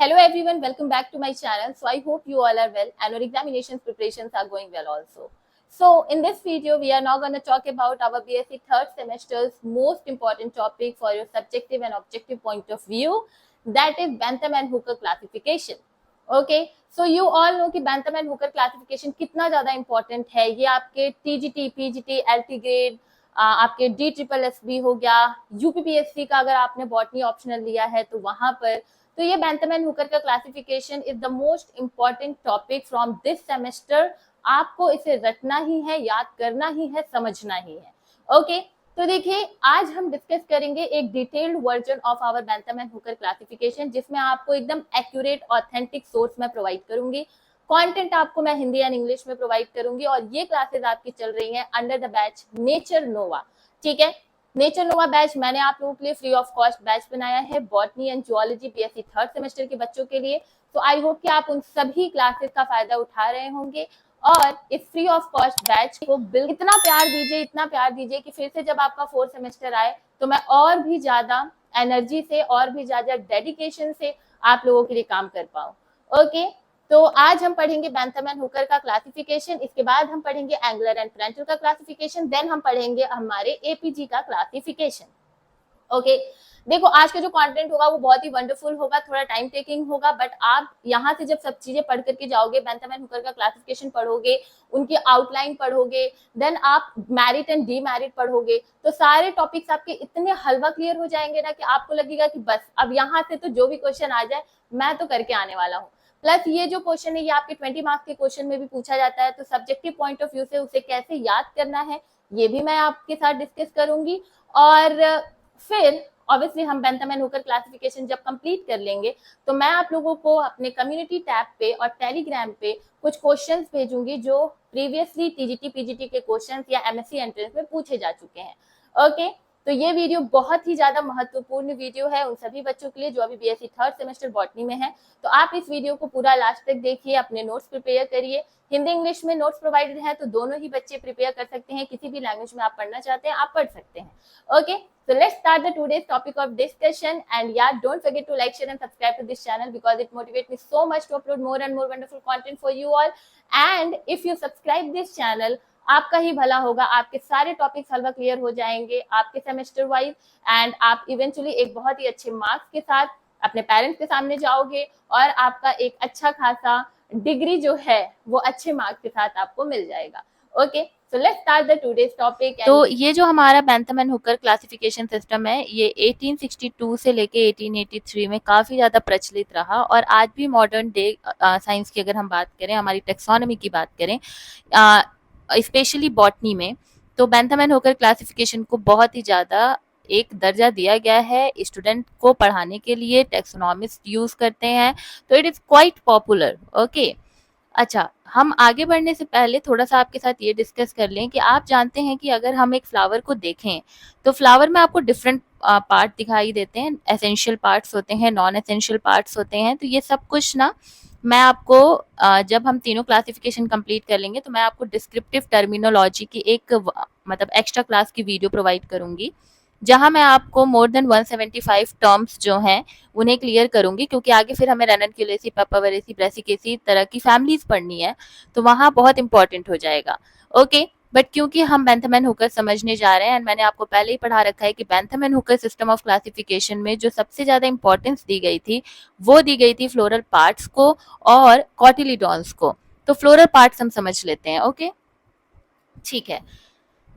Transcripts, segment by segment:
Hello everyone, welcome back to my channel. So I hope you all are well and your examinations preparations are going well also. So in this video, we are now going to talk about our BSc third semester's most important topic for your subjective and objective point of view, that is Bantam and Hooker classification. Okay, so you all know कि Bantam and Hooker classification कितना ज़्यादा important है. ये आपके TGT, PGT, LT grade, आपके DSSB हो गया, UPPSC का अगर आपने बॉटनी ऑप्शनल लिया है तो वहां पर तो ये बैंथम एंड हुकर का classification is the most important topic from this semester. आपको इसे रटना ही है, याद करना ही है, समझना ही है. ओके, तो देखिए आज हम डिस्कस करेंगे एक detailed version of our Bentham and Hooker classification, जिसमें आपको एकदम एक्यूरेट ऑथेंटिक सोर्स मैं प्रोवाइड करूंगी. कंटेंट आपको मैं हिंदी एंड इंग्लिश में प्रोवाइड करूंगी और ये क्लासेस आपकी चल रही हैं under the batch Nature Nova. ठीक है, नेचर नोवा बैच मैंने आप लोगों के लिए फ्री ऑफ कॉस्ट बैच बनाया है botany and zoology BSc third semester के बच्चों के लिए. तो आई होप कि आप उन सभी क्लासेस का फायदा उठा रहे होंगे और इस फ्री ऑफ कॉस्ट बैच को इतना प्यार दीजिए, इतना प्यार दीजिए कि फिर से जब आपका फोर्थ सेमेस्टर आए तो मैं और भी ज्यादा एनर्जी से और भी ज्यादा डेडिकेशन से आप लोगों के लिए काम कर पाऊँ. ओके, तो आज हम पढ़ेंगे बैंथम एंड हुकर का क्लासिफिकेशन, इसके बाद हम पढ़ेंगे एंगुलर एंड फ्रेंटल का क्लासिफिकेशन, देन हम पढ़ेंगे हमारे एपीजी का क्लासिफिकेशन. ओके, देखो आज का जो कंटेंट होगा वो बहुत ही वंडरफुल होगा, थोड़ा टाइम टेकिंग होगा, बट आप यहाँ से जब सब चीजें पढ़ करके जाओगे, बैंथम एंड हुकर का क्लासिफिकेशन पढ़ोगे, उनकी आउटलाइन पढ़ोगे, देन आप मैरिट एंड डीमैरिट पढ़ोगे, तो सारे टॉपिक्स आपके इतने हलवा क्लियर हो जाएंगे ना कि आपको लगेगा कि बस अब यहाँ से तो जो भी क्वेश्चन आ जाए मैं तो करके आने वाला हूँ. प्लस ये जो क्वेश्चन है ये आपके 20 मार्क्स के क्वेश्चन में भी पूछा जाता है, तो सब्जेक्टिव पॉइंट ऑफ व्यू से उसे कैसे याद करना है ये भी मैं आपके साथ डिस्कस करूंगी. और फिर ऑब्वियसली हम बैंथम एंड हुकर क्लासिफिकेशन जब कंप्लीट कर लेंगे तो मैं आप लोगों को अपने कम्युनिटी टैब पे और टेलीग्राम पे कुछ क्वेश्चंस भेजूंगी जो प्रीवियसली टीजीटी पीजीटी के क्वेश्चंस या एमएससी एंट्रेंस में पूछे जा चुके हैं. ओके, तो ये वीडियो बहुत ही ज्यादा महत्वपूर्ण वीडियो है उन सभी बच्चों के लिए जो अभी बीएससी थर्ड सेमेस्टर बॉटनी में है. तो आप इस वीडियो को पूरा लास्ट तक देखिए, अपने नोट्स प्रिपेयर करिए. हिंदी इंग्लिश में नोट्स प्रोवाइडेड है तो दोनों ही बच्चे प्रिपेयर कर सकते हैं, किसी भी लैंग्वेज में आप पढ़ना चाहते हैं आप पढ़ सकते हैं. Okay, so let's start the today's topic of discussion, and yeah, don't forget to like, share and subscribe to this channel because it motivates me so much to upload more and more wonderful content for you all. And if you subscribe this channel, आपका ही भला होगा, आपके सारे topics हलवा clear हो जाएंगे आपके semester wise and आप eventually एक बहुत ही अच्छे मार्क्स के साथ अपने पेरेंट्स के सामने जाओगे और आपका एक अच्छा खासा डिग्री जो है वो अच्छे मार्क्स के साथ आपको मिल जाएगा. Okay, so let's start the today's topic. तो ये जो हमारा Bentham and Hooker classification system है ये 1862 से लेके 1883 में काफ़ी ज़्यादा प्रचलित रहा और आज भी मॉडर्न डे साइंस की अगर हम बात करें, हमारी टेक्सोनॉमी की बात करें, स्पेशली बॉटनी में, तो बैंथम एंड हुकर क्लासिफिकेशन को बहुत ही ज़्यादा एक दर्जा दिया गया है. स्टूडेंट को पढ़ाने के लिए टेक्सोनॉमिस्ट यूज़ करते हैं, तो it is quite popular. Okay, अच्छा, हम आगे बढ़ने से पहले थोड़ा सा आपके साथ ये डिस्कस कर लें कि आप जानते हैं कि अगर हम एक फ्लावर को देखें तो फ्लावर में आपको डिफरेंट पार्ट दिखाई देते हैं. एसेंशियल पार्ट्स होते हैं, नॉन एसेंशियल पार्ट्स होते हैं. तो ये सब कुछ ना मैं आपको जब हम तीनों क्लासिफिकेशन कंप्लीट कर लेंगे तो मैं आपको डिस्क्रिप्टिव टर्मिनोलॉजी की एक मतलब एक्स्ट्रा क्लास की वीडियो प्रोवाइड करूंगी जहां मैं आपको मोर देन 175 टर्म्स जो हैं उन्हें क्लियर करूंगी, क्योंकि आगे फिर हमें रननक्यूलेसी, पेपावरेसी, ब्रेसिकेसी तरह की फैमिलीज पढ़नी है तो वहां बहुत इंपॉर्टेंट हो जाएगा. ओके, बट क्योंकि हम बैंथम एंड हुकर समझने जा रहे हैं एंड मैंने आपको पहले ही पढ़ा रखा है कि Bentham and Hooker system of classification में जो सबसे ज़्यादा इंपॉर्टेंस दी गई थी वो दी गई थी फ्लोरल पार्ट्स को और कॉटिलीडॉन्स को. तो फ्लोरल पार्ट्स हम समझ लेते हैं. ओके, ठीक है,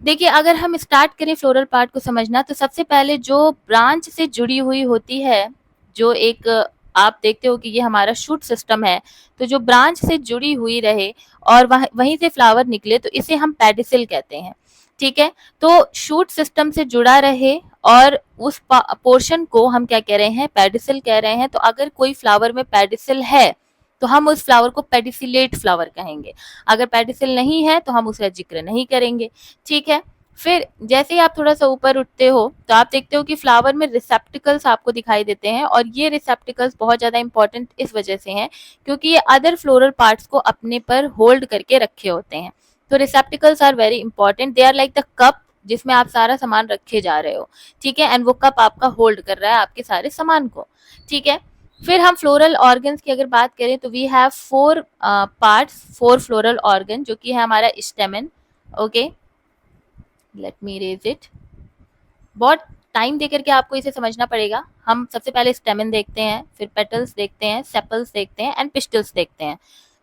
देखिए अगर हम स्टार्ट करें फ्लोरल पार्ट को समझना तो सबसे पहले जो ब्रांच से जुड़ी हुई होती है, जो एक आप देखते हो कि ये हमारा शूट सिस्टम है, तो जो ब्रांच से जुड़ी हुई रहे और वहीं से फ्लावर निकले तो इसे हम पेडिसिल कहते हैं. ठीक है, तो शूट सिस्टम से जुड़ा रहे और उस पोर्शन को हम क्या कह रहे हैं, पेडिसिल कह रहे हैं. तो अगर कोई फ्लावर में पेडिसिल है तो हम उस फ्लावर को पेडिसिलेट फ्लावर कहेंगे. अगर पेडिसिल नहीं है तो हम उसका जिक्र नहीं करेंगे. ठीक है, फिर जैसे ही आप थोड़ा सा ऊपर उठते हो तो आप देखते हो कि फ्लावर में रिसेप्टिकल्स आपको दिखाई देते हैं और ये रिसेप्टिकल्स बहुत ज़्यादा इंपॉर्टेंट इस वजह से हैं क्योंकि ये अदर फ्लोरल पार्ट्स को अपने पर होल्ड करके रखे होते हैं. तो receptacles are very important. They are like the cup जिसमें आप सारा सामान रखे जा रहे हो. ठीक है, एंड वो कप आपका होल्ड कर रहा है आपके सारे सामान को. ठीक है, फिर हम फ्लोरल ऑर्गन्स की अगर बात करें तो we have 4 parts, 4 floral organ, जो कि है हमारा stamen. Okay, let me raise it. बहुत टाइम देकर के आपको इसे समझना पड़ेगा। हम सबसे पहले स्टेमन देखते हैं, फिर पेटल्स देखते हैं, सेपल्स देखते हैं एंड पिस्टल्स देखते हैं।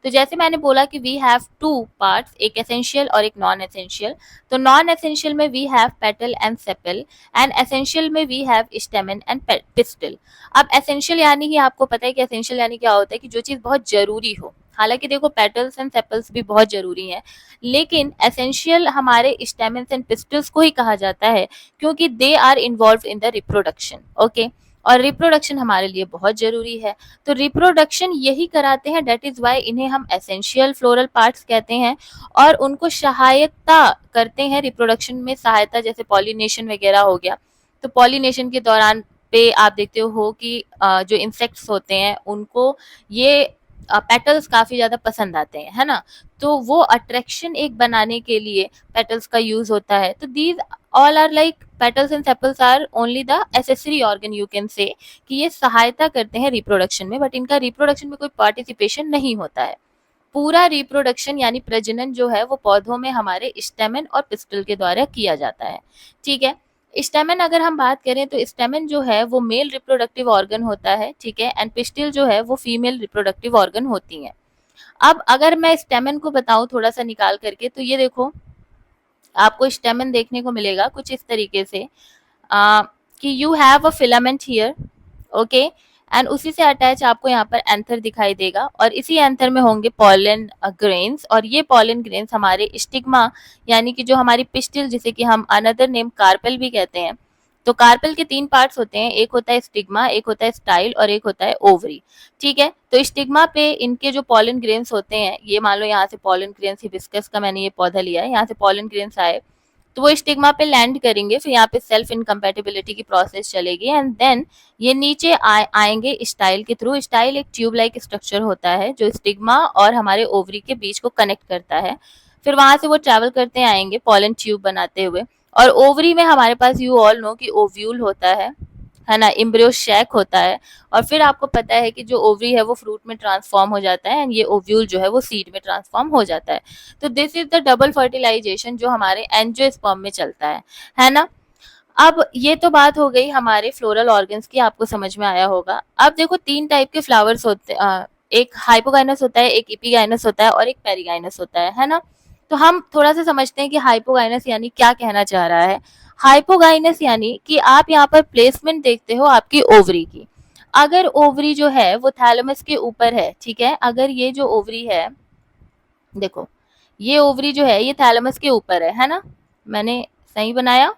तो जैसे मैंने बोला कि वी हैव 2 पार्ट्स, एक एसेंशियल और एक नॉन एसेंशियल। तो नॉन एसेंशियल में we have petal and sepal, and essential में we have stamen and pistil. अब एसेंशियल यानी कि आपको पता है कि एसेंशियल यानी क्या होता है, कि जो चीज़ बहुत ज़रूरी हो। हालांकि देखो पेटल्स एंड सेपल्स भी बहुत ज़रूरी हैं, लेकिन एसेंशियल हमारे स्टेमन्स एंड पिस्टल्स को ही कहा जाता है, क्योंकि they are involve in the reproduction. Okay, और रिप्रोडक्शन हमारे लिए बहुत जरूरी है। तो रिप्रोडक्शन यही कराते हैं, डेट इज वाई इन्हें हम एसेंशियल फ्लोरल पार्ट्स कहते हैं, और उनको सहायता करते हैं रिप्रोडक्शन में, सहायता जैसे पॉलिनेशन वगैरह हो गया। तो पॉलिनेशन के दौरान पे आप देखते हो कि जो इंसेक्ट्स होते हैं उनको ये पेटल्स काफी ज्यादा पसंद आते हैं, है ना। तो वो अट्रैक्शन एक बनाने के लिए पेटल्स का यूज होता है। तो these all are like petals and sepals are only the accessory organ, you can say, कि ये सहायता करते हैं रिप्रोडक्शन में, बट इनका रिप्रोडक्शन में कोई पार्टिसिपेशन नहीं होता है। पूरा रिप्रोडक्शन यानी प्रजनन जो है वो पौधों में हमारे स्टेमन और पिस्टल के द्वारा किया जाता है। ठीक है, स्टेमन अगर हम बात करें तो स्टेमन जो है वो मेल रिप्रोडक्टिव ऑर्गन होता है, ठीक है, एंड पिस्टल जो है वो फीमेल रिप्रोडक्टिव ऑर्गन होती हैं। अब अगर मैं स्टेमन को बताऊं थोड़ा सा निकाल करके, तो ये देखो आपको स्टेमन देखने को मिलेगा कुछ इस तरीके से, कि you have a filament here, okay, and उसी से अटैच आपको यहाँ पर एंथर दिखाई देगा, और इसी एंथर में होंगे पॉलन ग्रेन्स, और ये पॉलन ग्रेन्स हमारे स्टिग्मा यानी कि जो हमारी पिस्टिल, जिसे कि हम अनदर नेम कार्पेल भी कहते हैं। तो कार्पेल के 3 पार्ट्स होते हैं, एक होता है स्टिग्मा, एक होता है स्टाइल और एक होता है ओवरी। ठीक है, तो स्टिग्मा पे इनके जो पॉलन ग्रेन्स होते हैं, ये मान लो यहाँ से पॉलन ग्रेन्स हिबिस्कस का मैंने ये पौधा लिया है, यहाँ से पॉलन ग्रेन्स आए, तो वो स्टिग्मा पे लैंड करेंगे, फिर यहाँ पे सेल्फ इनकम्पैटिबिलिटी की प्रोसेस चलेगी, एंड देन ये नीचे आएंगे स्टाइल के थ्रू। स्टाइल एक ट्यूब लाइक स्ट्रक्चर होता है जो स्टिग्मा और हमारे ओवरी के बीच को कनेक्ट करता है। फिर वहां से वो ट्रैवल करते आएंगे पॉलन ट्यूब बनाते हुए, और ओवरी में हमारे पास यू ऑल नो कि ओव्यूल होता है ना, एम्ब्रियो शैक होता है, और फिर आपको पता है कि जो ओवरी है वो फ्रूट में ट्रांसफॉर्म हो जाता है, एंड ये ओव्यूल जो है वो सीड में ट्रांसफॉर्म हो जाता है। तो this is the double fertilization जो हमारे एंजियोस्पर्म में चलता है ना। अब ये तो बात हो गई हमारे फ्लोरल ऑर्गन्स की, आपको समझ में आया होगा। अब देखो 3 टाइप के फ्लावर्स होते हैं, एक हाइपोगाइनस होता है, एक एपिगाइनस होता है और एक पेरिगाइनस होता है ना। तो हम थोड़ा सा समझते हैं कि हाइपोगाइनस यानी क्या कहना चाह रहा है। हाइपोगाइनस यानी कि आप यहाँ पर प्लेसमेंट देखते हो आपकी ओवरी की। अगर ओवरी जो है वो थैलेमस के ऊपर है, ठीक है, अगर ये जो ओवरी है, देखो ये ओवरी जो है ये थैलेमस के ऊपर है ना। मैंने सही बनाया,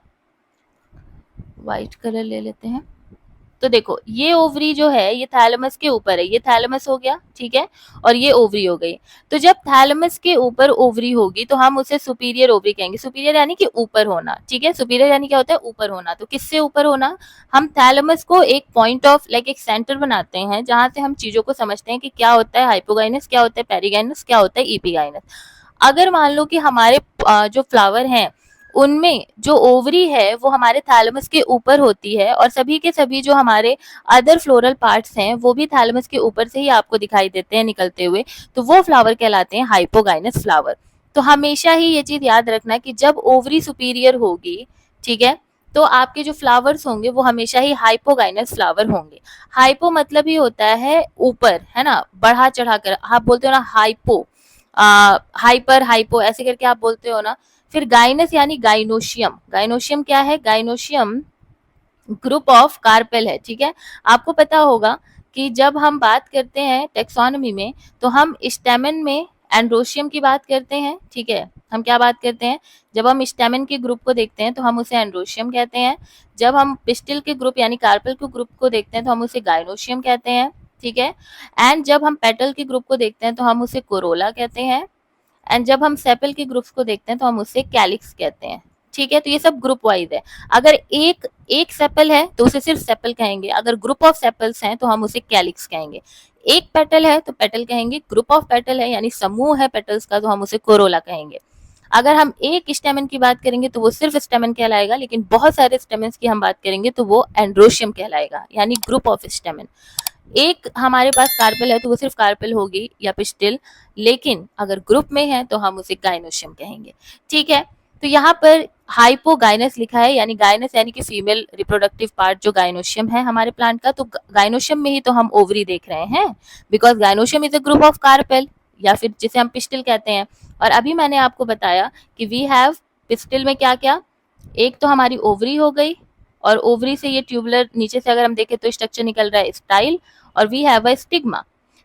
व्हाइट कलर ले लेते हैं। तो देखो ये ओवरी जो है ये थैलेमस के ऊपर है, ये थैलेमस हो गया, ठीक है, और ये ओवरी हो गई। तो जब थैलेमस के ऊपर ओवरी होगी तो हम उसे सुपीरियर ओवरी कहेंगे। सुपीरियर यानी कि ऊपर होना, ठीक है, सुपीरियर यानी क्या होता है, ऊपर होना। तो किससे ऊपर होना, हम थैलेमस को एक पॉइंट ऑफ लाइक एक सेंटर बनाते हैं जहां से हम चीजों को समझते हैं कि क्या होता है हाइपोगाइनस, क्या होता है पेरिगाइनस, क्या होता है एपिगाइनस। अगर मान लो कि हमारे जो फ्लावर हैं उनमें जो ओवरी है वो हमारे थैलेमस के ऊपर होती है, और सभी के सभी जो हमारे अदर फ्लोरल पार्ट्स हैं वो भी थैलेमस के ऊपर से ही आपको दिखाई देते हैं निकलते हुए, तो वो फ्लावर कहलाते हैं हाइपोगाइनस फ्लावर। तो हमेशा ही ये चीज याद रखना कि जब ओवरी सुपीरियर होगी, ठीक है, तो आपके जो फ्लावर्स होंगे वो हमेशा ही हाइपोगाइनस फ्लावर होंगे। हाइपो मतलब ही होता है ऊपर, है ना, बढ़ा चढ़ा कर। आप बोलते हो ना हाइपो, हाइपर, हाइपो, ऐसे करके आप बोलते हो ना। फिर गाइनस यानी गाइनोशियम। गाइनोशियम क्या है, गाइनोशियम ग्रुप ऑफ कार्पेल है, ठीक है। आपको पता होगा कि जब हम बात करते हैं टेक्सोनोमी में तो हम स्टेमन में एंड्रोशियम की बात करते हैं, ठीक है। हम क्या बात करते हैं, जब हम स्टेमन के ग्रुप को देखते हैं तो हम उसे एंड्रोशियम कहते हैं। जब हम पिस्टिल के ग्रुप यानी कार्पेल के ग्रुप को देखते हैं तो हम उसे गाइनोशियम कहते हैं, ठीक है। एंड जब हम पेटल के ग्रुप को देखते हैं तो हम उसे कोरोला कहते हैं, एंड जब हम सेपल के ग्रुप्स को देखते हैं तो हम उसे कैलिक्स कहते हैं, ठीक है। तो ये सब ग्रुप वाइज है। अगर एक एक सेपल है तो उसे सिर्फ सेपल कहेंगे, अगर ग्रुप ऑफ सेपल्स हैं तो हम उसे कैलिक्स कहेंगे। एक पेटल है तो पेटल कहेंगे, ग्रुप ऑफ पेटल है यानी समूह है पेटल्स का तो हम उसे कोरोला कहेंगे। अगर हम एक स्टेमन की बात करेंगे तो वो सिर्फ स्टेमन कहलाएगा, लेकिन बहुत सारे स्टेमन्स की हम बात करेंगे तो वो एंड्रोशियम कहलाएगा यानी ग्रुप ऑफ स्टेमन। एक हमारे पास कार्पेल है तो वो सिर्फ कार्पेल होगी या पिस्टिल, लेकिन अगर ग्रुप में है तो हम उसे गाइनोशियम कहेंगे। ठीक है, तो यहाँ पर हाइपोगाइनस लिखा है, यानी गाइनस यानी कि फीमेल रिप्रोडक्टिव पार्ट जो गाइनोशियम है हमारे प्लांट का, तो गाइनोशियम में ही तो हम ओवरी देख रहे हैं, because gynoecium is a group of carpel, या फिर जिसे हम पिस्टिल कहते हैं। और अभी मैंने आपको बताया कि वी हैव पिस्टिल में क्या क्या, एक तो हमारी ओवरी हो गई, और ओवरी से ये ट्यूबुलर नीचे से अगर हम देखें तो स्ट्रक्चर निकल रहा है स्टाइल, और वी हैव अ स्टिग्मा।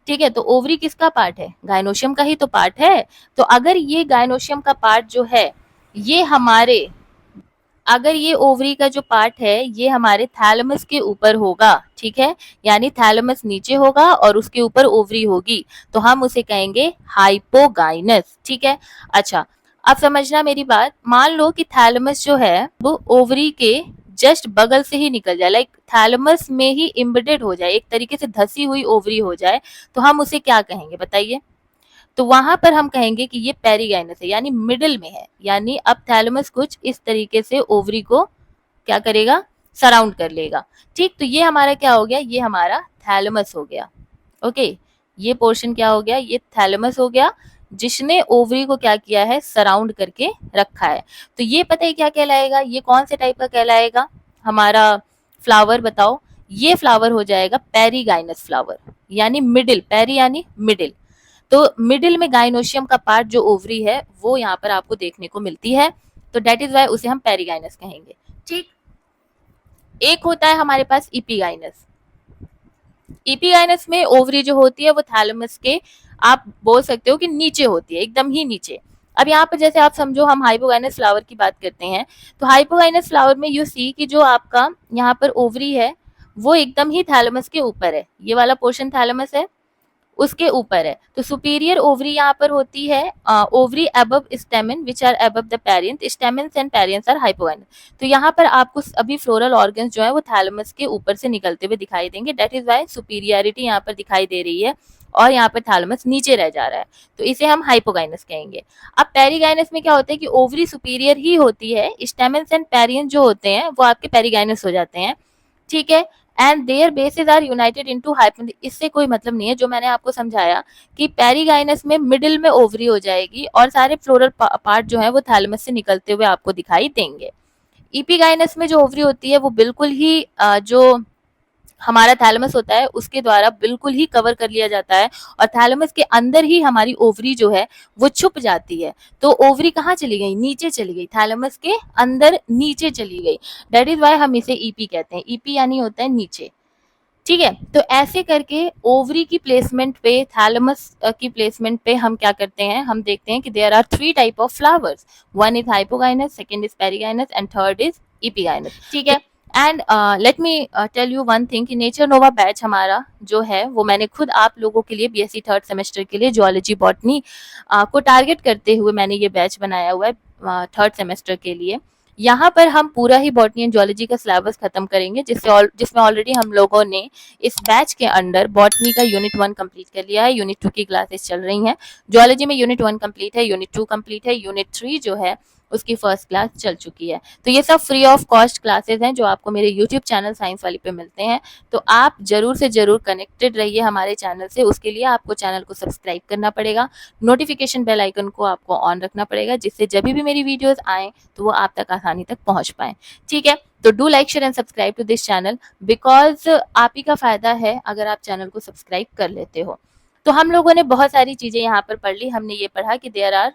ठीक है, तो ओवरी किसका पार्ट है, गाइनोशियम का ही तो पार्ट है। तो अगर ये गाइनोशियम का पार्ट जो है ये हमारे, अगर ये ओवरी का जो पार्ट है ये हमारे थैलेमस के ऊपर होगा, ठीक है, यानी थैलेमस नीचे होगा और उसके ऊपर ओवरी होगी, तो हम उसे कहेंगे हाइपोगाइनस। ठीक है, अच्छा अब समझना मेरी बात, मान लो कि थैलेमस जो है वो ओवरी के जस्ट बगल से ही निकल जाए, लाइक थैलेमस में ही इम्बेडेड हो जाए, एक तरीके से धसी हुई ओवरी हो जाए, तो हम उसे क्या कहेंगे बताइए। तो वहां पर हम कहेंगे कि ये पेरीगाइनस है, यानी मिडिल में है, यानी अब थैलेमस कुछ इस तरीके से ओवरी को क्या करेगा, सराउंड कर लेगा। ठीक, तो ये हमारा क्या हो गया, ये हमारा थैलेमस हो गया। ओके, ये पोर्शन क्या हो गया, ये थैलेमस हो गया, जिसने ओवरी को क्या किया है, सराउंड करके रखा है। तो ये पता है क्या कहलाएगा, ये कौन से टाइप का कहलाएगा हमारा फ्लावर, बताओ। ये फ्लावर हो जाएगा पेरीगाइनस फ्लावर, यानी मिडिल, पेरी यानी मिडिल। तो मिडिल में गाइनोशियम का पार्ट जो ओवरी है वो यहाँ पर आपको देखने को मिलती है, तो डेट इज वाई उसे हम पेरीगाइनस कहेंगे। ठीक, एक होता है हमारे पास इपीगाइनस। इपीगाइनस में ओवरी जो होती है वो थैलेमस के, आप बोल सकते हो कि नीचे होती है, एकदम ही नीचे। अब यहाँ पर जैसे आप समझो हम हाइपोगाइनस फ्लावर की बात करते हैं, तो हाइपोगाइनस फ्लावर में यू सी कि जो आपका यहाँ पर ओवरी है वो एकदम ही थैलेमस के ऊपर है, ये वाला पोर्शन थैलेमस है उसके ऊपर है। तो सुपीरियर ओवरी यहाँ पर होती है, ovary above stamen which are above the perianth, stamens and perianths are hypogynous. तो यहाँ पर आपको अभी फ्लोरल ऑर्गन्स जो है वो थैलेमस के ऊपर से निकलते हुए दिखाई देंगे, दैट इज वाई सुपीरियरिटी यहाँ पर दिखाई दे रही है, और यहाँ पर थैलेमस नीचे रह जा रहा है, तो इसे हम हाइपोगाइनस कहेंगे। अब पेरीगाइनस में क्या होता है कि ओवरी सुपीरियर ही होती है, स्टेमन्स एंड पेरियंथ जो होते हैं वो आपके पेरीगाइनस हो जाते हैं। ठीक है, and their bases are united into hypon, इससे कोई मतलब नहीं है, जो मैंने आपको समझाया कि पेरीगाइनस में मिडिल में ओवरी हो जाएगी और सारे फ्लोरल पार्ट जो है वो थैलेमस से निकलते हुए आपको दिखाई देंगे। इपीगाइनस में जो ओवरी होती है वो बिल्कुल ही जो हमारा थैलेमस होता है उसके द्वारा बिल्कुल ही कवर कर लिया जाता है, और थैलेमस के अंदर ही हमारी ओवरी जो है वो छुप जाती है। तो ओवरी कहाँ चली गई, नीचे चली गई, थैलेमस के अंदर नीचे चली गई, दैट इज वाई हम इसे ईपी कहते हैं, ईपी यानी होता है नीचे। ठीक है, तो ऐसे करके ओवरी की प्लेसमेंट पे, थैलेमस की प्लेसमेंट पे हम क्या करते हैं, हम देखते हैं कि there are 3 type of flowers, one is hypogynous, second is perigynous and third is epigynous. ठीक है, and let me tell you one thing कि नेचर नोवा बैच हमारा जो है वो मैंने खुद आप लोगों के लिए बीएससी थर्ड सेमेस्टर के लिए जूलॉजी बॉटनी को टारगेट करते हुए मैंने ये बैच बनाया हुआ है थर्ड सेमेस्टर के लिए। यहाँ पर हम पूरा ही बॉटनी एंड जूलॉजी का सिलेबस खत्म करेंगे, जिसमें ऑलरेडी हम लोगों ने इस बैच के अंडर बॉटनी का यूनिट 1 कंप्लीट कर लिया है, यूनिट 2 की क्लासेस चल रही हैं, जूलॉजी में यूनिट 1 कंप्लीट है, यूनिट 2 कंप्लीट है, यूनिट 3 जो है उसकी फर्स्ट क्लास चल चुकी है। तो ये सब फ्री ऑफ कॉस्ट क्लासेस हैं जो आपको मेरे यूट्यूब चैनल साइंस वाली पे मिलते हैं, तो आप जरूर से जरूर कनेक्टेड रहिए हमारे चैनल से। उसके लिए आपको चैनल को सब्सक्राइब करना पड़ेगा, नोटिफिकेशन बेल आइकन को आपको ऑन रखना पड़ेगा, जिससे जब भी मेरी वीडियोस आएँ तो वो आप तक आसानी तक पहुंच पाए। ठीक है, तो do like share and subscribe to this channel, because आप ही का फायदा है अगर आप चैनल को सब्सक्राइब कर लेते हो। तो हम लोगों ने बहुत सारी चीजें यहाँ पर पढ़ ली, हमने ये पढ़ा कि there are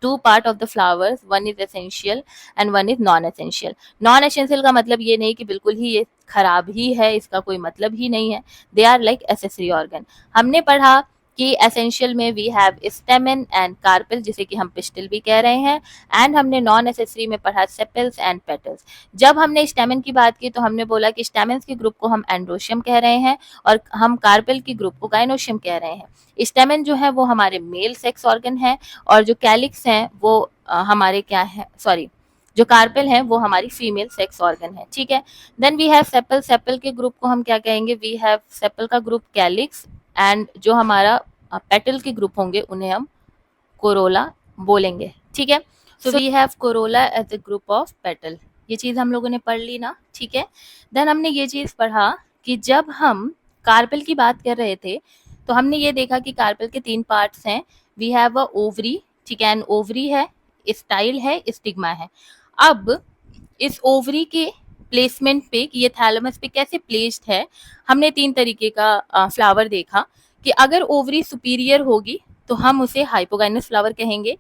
2 part of the flowers, one is essential and one is non essential. Non essential का मतलब ये नहीं कि बिल्कुल ही ये खराब ही है, इसका कोई मतलब ही नहीं है, they are like accessory organ. हमने पढ़ा कि एसेंशियल में we have stamen and carpel, जिसे कि हम पिस्टिल भी कह रहे हैं, एंड हमने नॉन एसेसरी में पढ़ा सेपल्स एंड पेटल्स। जब हमने स्टेमन की बात की तो हमने बोला कि स्टेमन्स के ग्रुप को हम एंड्रोशियम कह रहे हैं और हम कार्पेल की ग्रुप को गाइनोशियम कह रहे हैं। स्टेमन जो है वो हमारे मेल सेक्स ऑर्गन है, और जो कैलिक्स हैं वो हमारे क्या है, सॉरी, जो कार्पेल है वो हमारी फीमेल सेक्स ऑर्गन है। ठीक है, then we have sepal, sepal के ग्रुप को हम क्या कहेंगे, वी हैव सेपल का ग्रुप कैलिक्स, एंड जो हमारा पेटल के ग्रुप होंगे उन्हें हम कोरोला बोलेंगे। ठीक है, so we have corolla as a group of petal, ये चीज हम लोगों ने पढ़ ली ना। ठीक है, देन हमने ये चीज पढ़ा कि जब हम कार्पेल की बात कर रहे थे तो हमने ये देखा कि कार्पेल के 3 पार्ट्स हैं। वी हैव अ ओवरी, ठीक है, एंड ओवरी है, स्टाइल है, स्टिग्मा है। अब इस ओवरी के प्लेसमेंट पे कि ये थैलेमस पे कैसे प्लेस्ड है, हमने 3 तरीके का फ्लावर देखा कि अगर ओवरी सुपीरियर होगी तो हम उसे हाइपोगाइनस फ्लावर कहेंगे,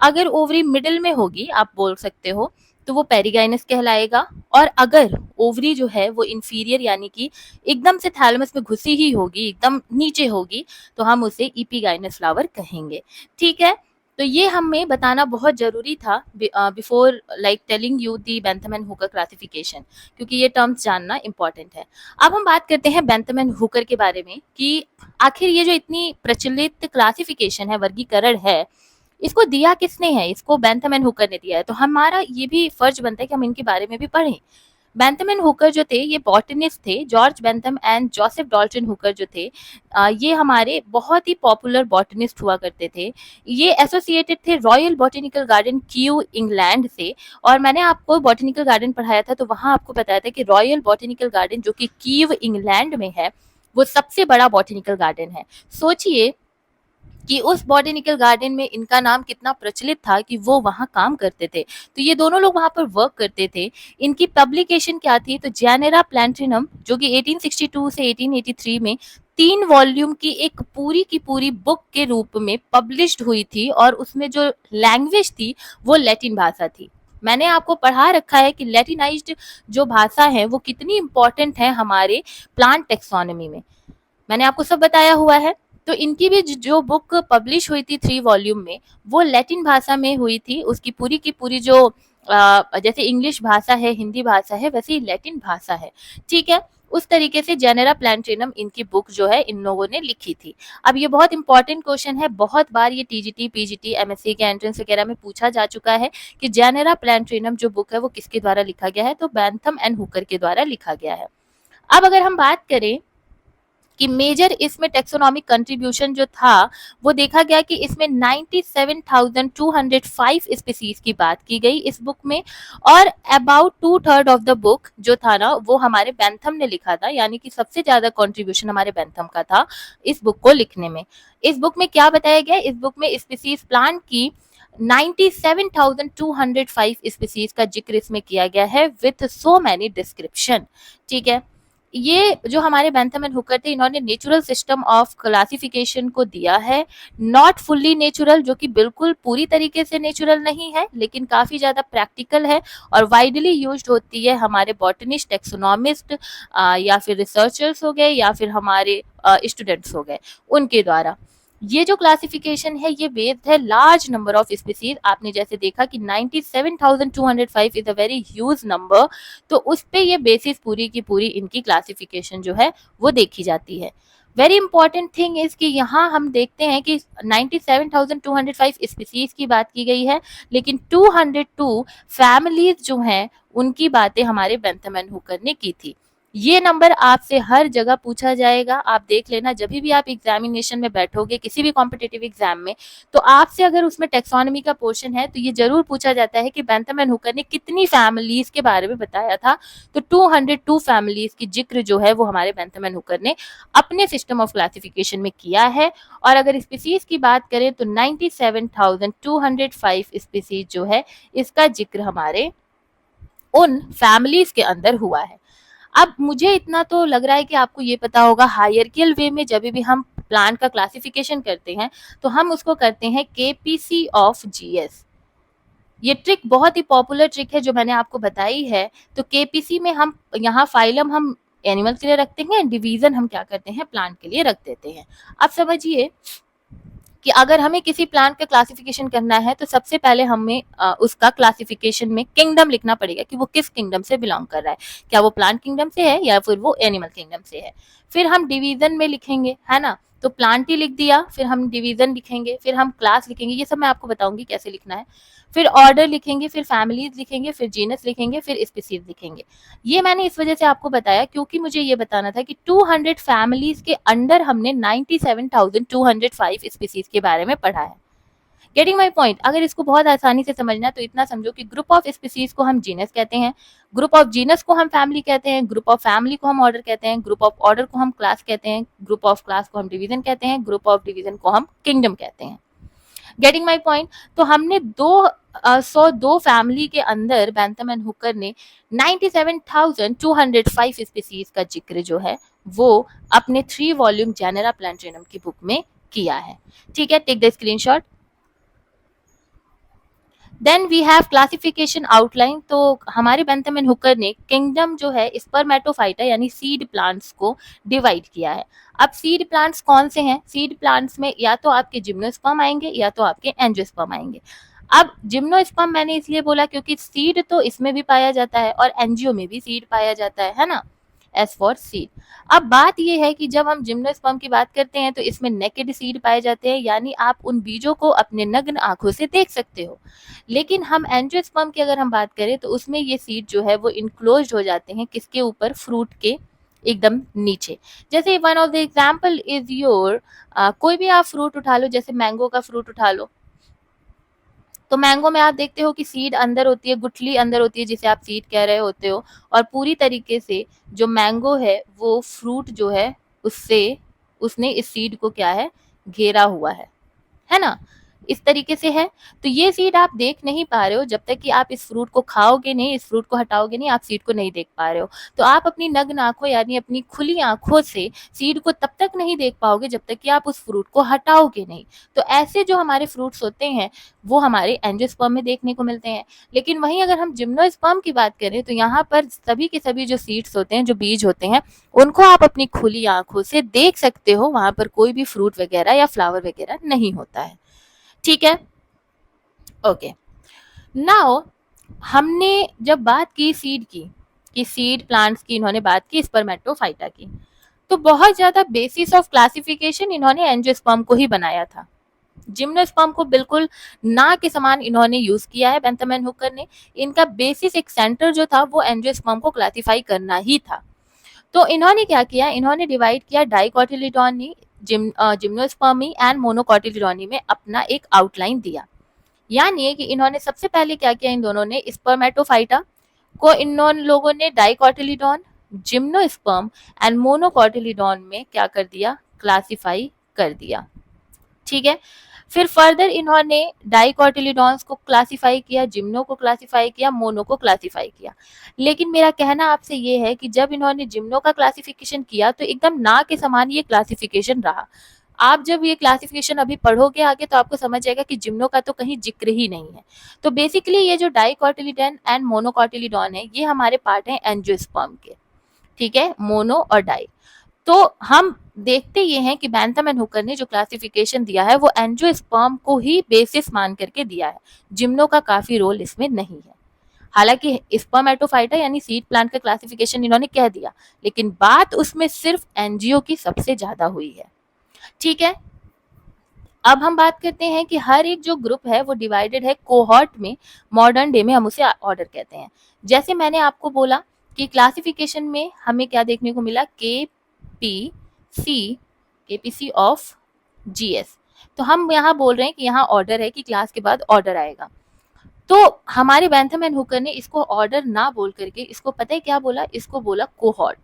अगर ओवरी मिडिल में होगी आप बोल सकते हो तो वो पेरिगाइनस कहलाएगा, और अगर ओवरी जो है वो इंफीरियर यानी कि एकदम से थैलेमस में घुसी ही होगी, एकदम नीचे होगी, तो हम उसे इपीगाइनस फ्लावर कहेंगे। ठीक है, तो ये हमें बताना बहुत जरूरी था before like telling you the Bentham and Hooker classification, क्योंकि ये टर्म्स जानना इंपॉर्टेंट है। अब हम बात करते हैं बेंथम एंड हुकर के बारे में कि आखिर ये जो इतनी प्रचलित क्लासिफिकेशन है, वर्गीकरण है, इसको दिया किसने है, इसको बेंथम एंड हुकर ने दिया है, तो हमारा ये भी फर्ज बनता है कि हम इनके बारे में भी पढ़ें। बेंथम एंड हुकर जो थे ये बॉटनिस्ट थे, George Bentham and Joseph Dalton Hooker जो थे, ये हमारे बहुत ही पॉपुलर बॉटनिस्ट हुआ करते थे। ये एसोसिएटेड थे royal botanical garden Q England से, और मैंने आपको बॉटेनिकल गार्डन पढ़ाया था तो वहां आपको बताया था कि रॉयल बॉटेनिकल गार्डन जो कि कीव इंग्लैंड में है वो सबसे बड़ा बॉटेनिकल गार्डन है। सोचिए कि उस बॉटेनिकल गार्डन में इनका नाम कितना प्रचलित था कि वो वहाँ काम करते थे, तो ये दोनों लोग वहाँ पर वर्क करते थे। इनकी पब्लिकेशन क्या थी, तो जेनेरा प्लैंटिनम जो कि 1862 से 1883 में 3 वॉल्यूम की एक पूरी की पूरी बुक के रूप में पब्लिश्ड हुई थी, और उसमें जो लैंग्वेज थी वो लैटिन भाषा थी। मैंने आपको पढ़ा रखा है कि लैटिनाइज्ड जो भाषा है वो कितनी इंपॉर्टेंट है हमारे प्लांट टेक्सोनॉमी में, मैंने आपको सब बताया हुआ है। तो इनकी भी जो बुक पब्लिश हुई थी 3 वॉल्यूम में वो लैटिन भाषा में हुई थी। उसकी पूरी की पूरी जो जैसे इंग्लिश भाषा है, हिंदी भाषा है, वैसे ही लैटिन भाषा है। ठीक है, उस तरीके से जेनेरा प्लैंटिनम इनकी बुक जो है इन लोगों ने लिखी थी। अब ये बहुत इंपॉर्टेंट क्वेश्चन है, बहुत बार ये टीजीटी, पीजीटी, एमएससी के एंट्रेंस वगैरह में पूछा जा चुका है कि जेनेरा प्लैंटिनम जो बुक है वो किसके द्वारा लिखा गया है, तो बेंथम एंड हुकर के द्वारा लिखा गया है। अब अगर हम बात करें कि मेजर इसमें टेक्सोनॉमिक कंट्रीब्यूशन जो था वो देखा गया कि इसमें 97,205 स्पीसीज की बात की गई इस बुक में, और अबाउट 2/3 ऑफ द बुक जो था ना वो हमारे बेंथम ने लिखा था, यानी कि सबसे ज्यादा कंट्रीब्यूशन हमारे बेंथम का था इस बुक को लिखने में। इस बुक में क्या बताया गया, इस बुक में स्पीसीज प्लांट की 97,205 स्पीसीज का जिक्र इसमें किया गया है विथ सो मैनी डिस्क्रिप्शन। ठीक है, ये जो हमारे बेंथम एंड हुकर थे इन्होंने नेचुरल सिस्टम ऑफ क्लासिफिकेशन को दिया है, नॉट फुल्ली नेचुरल, जो कि बिल्कुल पूरी तरीके से नेचुरल नहीं है लेकिन काफी ज्यादा प्रैक्टिकल है और वाइडली यूज्ड होती है हमारे बॉटनिस्ट, टेक्सोनॉमिस्ट या फिर रिसर्चर्स हो गए या फिर हमारे स्टूडेंट्स हो गए उनके द्वारा। ये जो क्लासिफिकेशन है ये बेस्ड है लार्ज नंबर ऑफ स्पीसीज। आपने जैसे देखा कि 97,205 is a very huge number, तो उस पे ये बेसिस पूरी की पूरी इनकी क्लासिफिकेशन जो है वो देखी जाती है। वेरी इंपॉर्टेंट थिंग इज कि यहाँ हम देखते हैं कि 97,205 स्पीसीज की बात की गई है, लेकिन 202 फैमिलीज जो हैं उनकी बातें हमारे बेंथम एंड हुकर ने की थी। ये नंबर आपसे हर जगह पूछा जाएगा, आप देख लेना जब भी आप एग्जामिनेशन में बैठोगे किसी भी कॉम्पिटिटिव एग्जाम में, तो आपसे अगर उसमें टेक्सोनॉमी का पोर्शन है तो ये जरूर पूछा जाता है कि बेंथम एंड हुकर ने कितनी फैमिलीज के बारे में बताया था, तो 202 फैमिलीज की जिक्र जो है वो हमारे बेंथम एंड हुकर ने अपने सिस्टम ऑफ क्लासिफिकेशन में किया है। और अगर स्पीसीज की बात करें तो 97,205 स्पीसीज जो है इसका जिक्र हमारे उन फैमिलीज के अंदर हुआ है। अब मुझे इतना तो लग रहा है कि आपको ये पता होगा, हायरकियल वे में जब भी हम प्लांट का क्लासिफिकेशन करते हैं तो हम उसको करते हैं केपीसी ऑफ जीएस। ये ट्रिक बहुत ही पॉपुलर ट्रिक है जो मैंने आपको बताई है। तो केपीसी में हम यहाँ फाइलम हम एनिमल के लिए रखते हैं, डिवीजन हम क्या करते हैं, प्लांट के लिए रख देते हैं। अब समझिए कि अगर हमें किसी प्लांट का क्लासिफिकेशन करना है तो सबसे पहले हमें उसका क्लासिफिकेशन में किंगडम लिखना पड़ेगा कि वो किस किंगडम से बिलोंग कर रहा है, क्या वो प्लांट किंगडम से है या फिर वो एनिमल किंगडम से है। फिर हम डिवीजन में लिखेंगे, है ना, तो प्लांट ही लिख दिया, फिर हम डिवीजन लिखेंगे, फिर हम क्लास लिखेंगे, ये सब मैं आपको बताऊंगी कैसे लिखना है। फिर ऑर्डर लिखेंगे, फिर फैमिलीज लिखेंगे, फिर जीनस लिखेंगे, फिर स्पीसीज लिखेंगे। ये मैंने इस वजह से आपको बताया क्योंकि मुझे ये बताना था कि 200 फैमिलीज के अंडर हमने 97,205 स्पीसीज के बारे में पढ़ा है। Getting my point? अगर इसको बहुत आसानी से समझना है तो इतना समझो कि ग्रुप ऑफ स्पीसीज को हम जीनस कहते हैं, ग्रुप ऑफ जीनस को हम फैमिली कहते हैं, ग्रुप ऑफ फैमिली को हम ऑर्डर कहते हैं, ग्रुप ऑफ ऑर्डर को हम क्लास कहते हैं, ग्रुप ऑफ क्लास को हम डिवीजन कहते हैं, ग्रुप ऑफ डिवीजन को हम किंगडम कहते हैं। Getting my point? तो हमने 202 फैमिली के अंदर बैंथम एंड हुकर ने 97,205 स्पीसीज का जिक्र जो है वो अपने 3 वॉल्यूम जेनेरा प्लैंटेनम की बुक में किया है। ठीक है, take the screenshot. Then we have classification outline. तो हमारे बैंथम एंड हुकर ने किंगडम जो है स्पर्मेटोफाइटा यानी सीड प्लांट्स को डिवाइड किया है। अब सीड प्लांट्स कौन से हैं? सीड प्लांट्स में या तो आपके जिम्नोस्पर्म आएंगे या तो आपके एंजियोस्पर्म आएंगे। अब जिम्नोस्पर्म मैंने इसलिए बोला क्योंकि सीड तो इसमें भी पाया जाता है और एंजियो में भी सीड पाया जाता है ना, एस फॉर सीड। अब बात यह है कि जब हम जिम्नोस्पर्म की बात करते हैं तो इसमें नेकेड सीड पाए जाते हैं, यानी आप उन बीजों को अपने नग्न आंखों से देख सकते हो। लेकिन हम एंजियोस्पर्म की अगर हम बात करें तो उसमें ये सीड जो है वो इनक्लोज हो जाते हैं, किसके ऊपर? फ्रूट के एकदम नीचे। जैसे one of the example is your, कोई भी आप फ्रूट उठा लो, जैसे मैंगो का फ्रूट उठा लो, तो मैंगो में आप देखते हो कि सीड अंदर होती है, गुठली अंदर होती है जिसे आप सीड कह रहे होते हो, और पूरी तरीके से जो मैंगो है वो फ्रूट जो है उसने इस सीड को क्या है? घेरा हुआ है ना, इस तरीके से है। तो ये सीड आप देख नहीं पा रहे हो जब तक कि आप इस फ्रूट को खाओगे नहीं, इस फ्रूट को हटाओगे नहीं, आप सीड को नहीं देख पा रहे हो। तो आप अपनी नग्न आंखों यानी अपनी खुली आंखों से सीड को तब तक नहीं देख पाओगे जब तक कि आप उस फ्रूट को हटाओगे नहीं। तो ऐसे जो हमारे फ्रूट्स होते हैं वो हमारे एंजियोस्पर्म में देखने को मिलते हैं। लेकिन वहीं अगर हम जिम्नोस्पर्म की बात करें तो यहाँ पर सभी के सभी जो सीड्स होते हैं, जो बीज होते हैं, उनको आप अपनी खुली आंखों से देख सकते हो। वहां पर कोई भी फ्रूट वगैरह या फ्लावर वगैरह नहीं होता है। ठीक है, ओके। नाउ हमने जब बात की सीड की सीड प्लांट्स की, इन्होंने बात की स्पर्मेटोफाइटा की, तो बहुत ज्यादा बेसिस ऑफ क्लासिफिकेशन इन्होंने एंजियोस्पर्म को ही बनाया था। जिम्नोस्पर्म को बिल्कुल ना के समान इन्होंने यूज किया है बैंथम एंड हुकर ने। इनका बेसिस एक सेंटर जो था वो एंजियोस्पर्म को क्लासिफाई करना ही था। तो इन्होंने क्या किया? इन्होंने डिवाइड किया डाइकोटिलीडॉनी, जिम्नोस्पर्मी एंड मोनोकोटिलीडॉनी में अपना एक आउटलाइन दिया। यानी कि इन्होंने सबसे पहले क्या किया? इन दोनों ने स्पर्मेटोफाइटा को इन लोगों ने डाइकोटिलीडॉन, जिम्नोस्पर्म एंड मोनोकोटिलीडॉन में क्या कर दिया? क्लासिफाई कर दिया। ठीक है, फिर फर्दर इन्होंने डाइकोटिलीडॉन्स को क्लासिफाई किया, जिम्नो को क्लासिफाई किया, मोनो को क्लासिफाई किया। लेकिन मेरा कहना आपसे ये है कि जब इन्होंने जिम्नो का क्लासिफिकेशन किया तो एकदम ना के समान ये क्लासिफिकेशन रहा। आप जब ये क्लासिफिकेशन अभी पढ़ोगे आगे तो आपको समझ जाएगा कि जिम्नो का तो कहीं जिक्र ही नहीं है। तो बेसिकली ये जो डाइकोटिलीडॉन एंड मोनोकोटिलीडॉन है ये हमारे पार्ट हैं एंजियोस्पर्म के। ठीक है, मोनो और डाई। तो हम देखते ये हैं कि बैंथम एंड हुकर ने जो क्लासिफिकेशन दिया है वो एंजियोस्पर्म को ही बेसिस मान करके दिया है। जिम्नो का काफी रोल इसमें नहीं है। हालांकि स्पर्मेटोफाइटा यानी सीड प्लांट का क्लासिफिकेशन इन्होंने कह दिया, लेकिन बात उसमें सिर्फ एंजियो की सबसे ज्यादा हुई है। ठीक है, अब हम बात करते हैं कि हर एक जो ग्रुप है वो डिवाइडेड है कोहॉर्ट में। मॉडर्न डे में हम उसे ऑर्डर कहते हैं। जैसे मैंने आपको बोला कि क्लासिफिकेशन में हमें क्या देखने को मिला? KPC of GS. तो हम यहाँ बोल रहे हैं कि यहाँ ऑर्डर है कि क्लास के बाद ऑर्डर आएगा। तो हमारे बैंथम एंड हुकर ने इसको ऑर्डर ना बोल करके इसको पता है क्या बोला? इसको बोला कोहॉर्ट,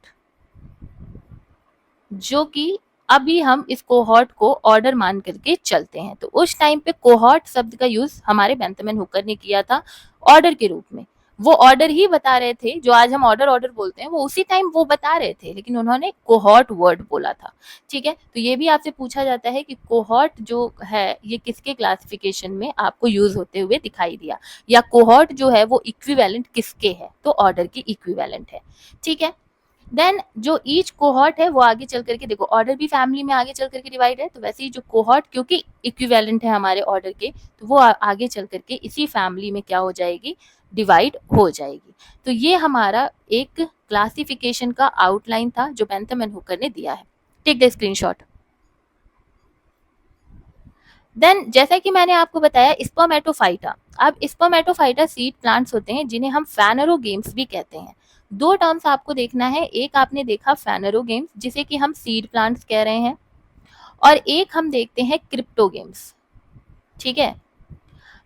जो कि अभी हम इस कोहॉर्ट को ऑर्डर मान करके चलते हैं। तो उस टाइम पे कोहॉर्ट शब्द का यूज हमारे बैंथम एंड हुकर ने किया था ऑर्डर के रूप में। वो ऑर्डर ही बता रहे थे, जो आज हम ऑर्डर बोलते हैं वो उसी टाइम वो बता रहे थे, लेकिन उन्होंने कोहॉर्ट वर्ड बोला था। ठीक है, तो ये भी आपसे पूछा जाता है कि कोहॉर्ट जो है ये किसके क्लासिफिकेशन में आपको यूज होते हुए दिखाई दिया, या कोहॉर्ट जो है वो इक्विवेलेंट किसके है? तो ऑर्डर की इक्विवेलेंट है। ठीक है, देन जो ईच कोहॉर्ट है वो आगे चल करके, देखो ऑर्डर भी फैमिली में आगे चल करके डिवाइड है, तो वैसे ही जो कोहॉर्ट क्योंकि इक्विवेलेंट है हमारे ऑर्डर के, तो वो आगे चल करके इसी फैमिली में क्या हो जाएगी? डिवाइड हो जाएगी। तो ये हमारा एक क्लासिफिकेशन का आउटलाइन था जो बैंथम एंड हुकर ने दिया है। Take the screenshot. देन जैसा कि मैंने आपको बताया स्पर्मेटोफाइटा। अब स्पर्मेटोफाइटा सीड प्लांट्स होते हैं जिन्हें हम फेनरोगेम्स भी कहते हैं। दो टर्म्स आपको देखना है, एक आपने देखा फेनरोगेम्स जिसे कि हम सीड प्लांट्स कह रहे हैं, और एक हम देखते हैं क्रिप्टोगेम्स। ठीक है,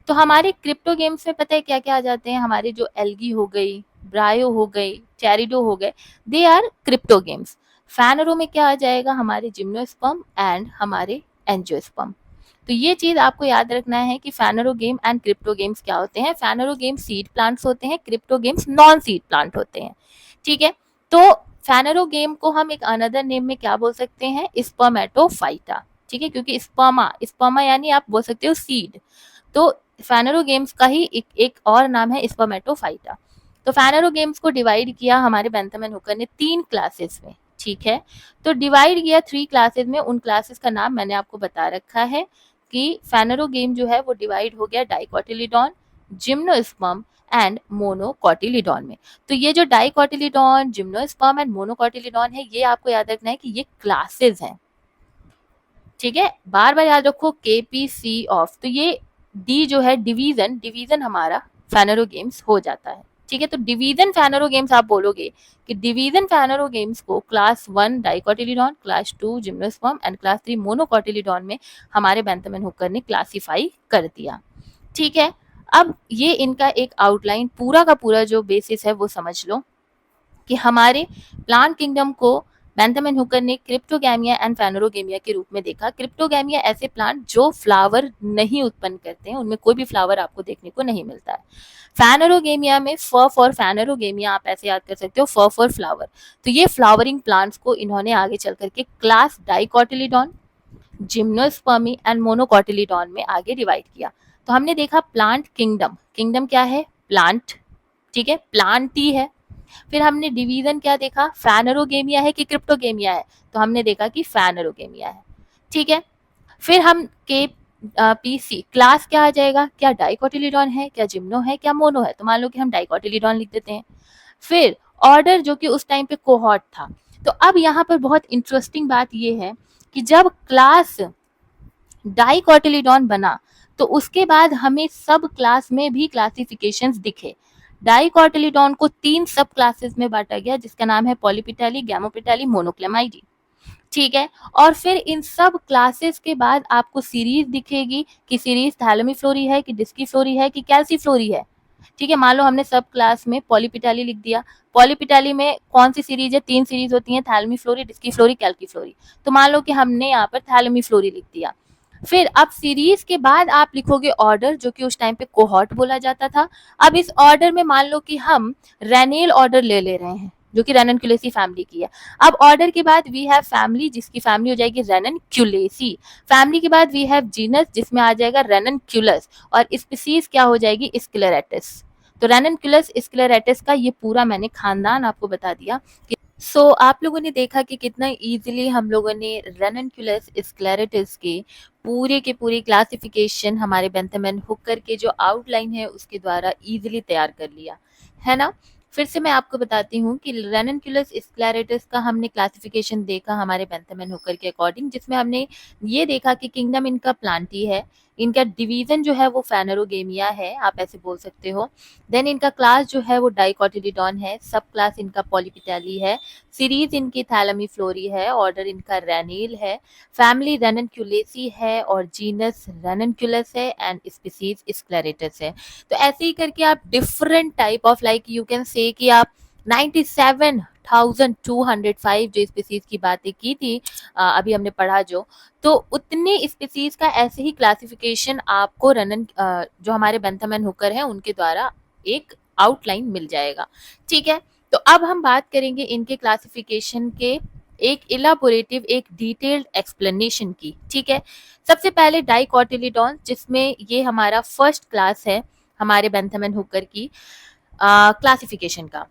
तो हमारे क्रिप्टो गेम्स में पता है क्या क्या आ जाते हैं, हमारे जो एल्गी हो गई, ब्रायो हो गई, चैरिडो हो गए, दे आर क्रिप्टो गेम्स। फैनरो में क्या आ जाएगा, हमारे जिम्नोस्पर्म एंड हमारे एंजियोस्पर्म। तो ये चीज आपको याद रखना है कि फैनरो गेम एंड क्रिप्टो गेम्स क्या होते हैं। फैनरो गेम सीड प्लांट्स होते हैं, crypto games non seed plant होते हैं, ठीक है। तो फैनरो गेम को हम एक अनदर नेम में क्या बोल सकते हैं, स्पर्मेटोफाइटा, ठीक है, क्योंकि स्पर्मा, स्पर्मा यानी आप बोल सकते हो सीड। तो फैनरो गेम्स का ही एक और नाम है स्पर्मेटोफाइटा। तो फैनरो गेम्स को डिवाइड किया हमारे बेंथम एंड हुकर ने 3 क्लासेस में, ठीक है। तो डिवाइड किया 3 क्लासेस में, उन क्लासेस का नाम मैंने आपको बता रखा है कि फैनरो गेम जो है वो डिवाइड हो गया डाइकोटिलीडॉन, जिम्नोस्पर्म एंड मोनोकोटिलीडॉन में। तो ये जो डाइकोटिलीडॉन, जिम्नोस्पर्म एंड मोनोकोटिलीडॉन है, ये आपको याद रखना है कि ये क्लासेस हैं, ठीक है। बार बार याद रखो केपीसी ऑफ। तो ये डी जो है डिवीजन, डिवीजन हमारा फैनरो गेम्स हो जाता है, ठीक है। तो डिवीजन फैनरो गेम्स आप बोलोगे कि डिवीजन फैनरो गेम्स को class 1 dicotyledon, class 2 gymnosperm and class 3 monocotyledon में हमारे बेंथम एंड हुकर ने क्लासिफाई कर दिया, ठीक है। अब ये इनका एक आउटलाइन पूरा का पूरा जो बेसिस है वो समझ लो कि हमारे प्लांट किंगडम को बेंथम एंड हुकर ने क्रिप्टोगैमिया एंड फैनोरोगेमिया के रूप में देखा। क्रिप्टोगैमिया ऐसे प्लांट जो फ्लावर नहीं उत्पन्न करते हैं, उनमें कोई भी फ्लावर आपको देखने को नहीं मिलता है। फैनोरोगेमिया में फ फॉर फैनोरोगेमिया आप ऐसे याद कर सकते हो, फ फॉर फ्लावर। तो ये फ्लावरिंग प्लांट्स को इन्होंने आगे चल करके क्लास डाइकोटिलीडॉन, जिम्नोस्पर्मी एंड मोनोकोटिलीडॉन में आगे डिवाइड किया। तो हमने देखा प्लांट किंगडम, किंगडम क्या है, प्लांट, ठीक है, प्लांट ही है। फिर हमने डिवीजन क्या देखा, फैनरोगेमिया है कि क्रिप्टोगेमिया है, तो हमने देखा कि फैनरोगेमिया है, ठीक है। फिर हम के पीसी क्लास क्या आ जाएगा, क्या डाइकोटिलीडॉन है, क्या जिम्नो है, क्या मोनो है। तो मान लो कि हम डाइकोटिलीडॉन लिख देते हैं। फिर ऑर्डर जो कि उस टाइम पे कोहॉर्ट था। तो अब यहाँ पर बहुत इंटरेस्टिंग बात यह है कि जब क्लास डाइकोटिलीडॉन बना तो उसके बाद हमें सब क्लास में भी क्लासिफिकेशंस दिखे। डाइकोटिलीडॉन को 3 सब क्लासेस में बांटा गया, जिसका नाम है पॉलीपिटाली, गैमोपिटाली, मोनोक्लेमाइडी, ठीक है। और फिर इन सब क्लासेस के बाद आपको सीरीज दिखेगी कि सीरीज थैलेमीफ्लोरी है कि डिस्कीफ्लोरी है कि कैल्सीफ्लोरी है, ठीक है। मान लो हमने सब क्लास में पॉलीपिटाली लिख दिया। पॉलीपिटाली में कौन सी सीरीज है, 3 सीरीज होती हैं, थैलेमीफ्लोरी, डिस्कीफ्लोरी, कैल्कीफ्लोरी। तो मान लो कि हमने यहाँ पर थैलेमीफ्लोरी लिख दिया। फिर अब सीरीज के बाद आप लिखोगे ऑर्डर, जो कि उस टाइम पे कोहॉर्ट बोला जाता था। अब इस ऑर्डर में मान लो कि हम रेनेल ऑर्डर ले रहे हैं, जो कि रेननक्यूलेसी फैमिली की है। अब ऑर्डर के बाद वी हैव फैमिली, जिसकी फैमिली हो जाएगी रेननक्यूलेसी। फैमिली के बाद वी हैव जीनस, जिसमें आ जाएगा रेननक्यूलस, और स्पीसीज क्या हो जाएगी, स्क्लेरेटिस। तो रेननक्यूलस स्क्लेरेटिस का ये पूरा मैंने खानदान आपको बता दिया। सो आप लोगों ने देखा कि कितना इजीली हम लोगों ने रेननक्यूलस स्क्लेरेटिस के पूरी क्लासिफिकेशन हमारे बेंथम एंड हुकर के जो आउटलाइन है उसके द्वारा इजीली तैयार कर लिया है ना। फिर से मैं आपको बताती हूँ कि रेननक्यूलस स्क्लेरेटिस का हमने क्लासिफिकेशन देखा हमारे बेंथम एंड हुकर के अकॉर्डिंग, जिसमें हमने ये देखा कि किंगडम इनका प्लांटी है, इनका डिवीजन जो है वो फैनरोगेमिया है, आप ऐसे बोल सकते हो। देन इनका क्लास जो है वो डाइकोटिलीडॉन है, सब क्लास इनका पॉलीपिटाली है, सीरीज इनकी थैलेमीफ्लोरी है, ऑर्डर इनका रेनील है, फैमिली रेननक्यूलेसी है, और जीनस रेननक्यूलस है, एंड स्पीसीज स्क्लेरेटस है। तो ऐसे ही करके आप different type of, like you can say कि आप 97,205 जो स्पीसीज की बातें की थी अभी हमने पढ़ा तो उतने स्पीसीज का ऐसे ही क्लासिफिकेशन आपको जो हमारे बेंथम एंड हुकर है उनके द्वारा एक आउटलाइन मिल जाएगा, ठीक है। तो अब हम बात करेंगे इनके क्लासिफिकेशन के एक इलाबोरेटिव, एक डिटेल्ड एक्सप्लेनेशन की, ठीक है। सबसे पहले डाइकोटिलीडॉन, जिसमें ये हमारा फर्स्ट क्लास है हमारे बेंथम एंड हुकर की क्लासिफिकेशन का।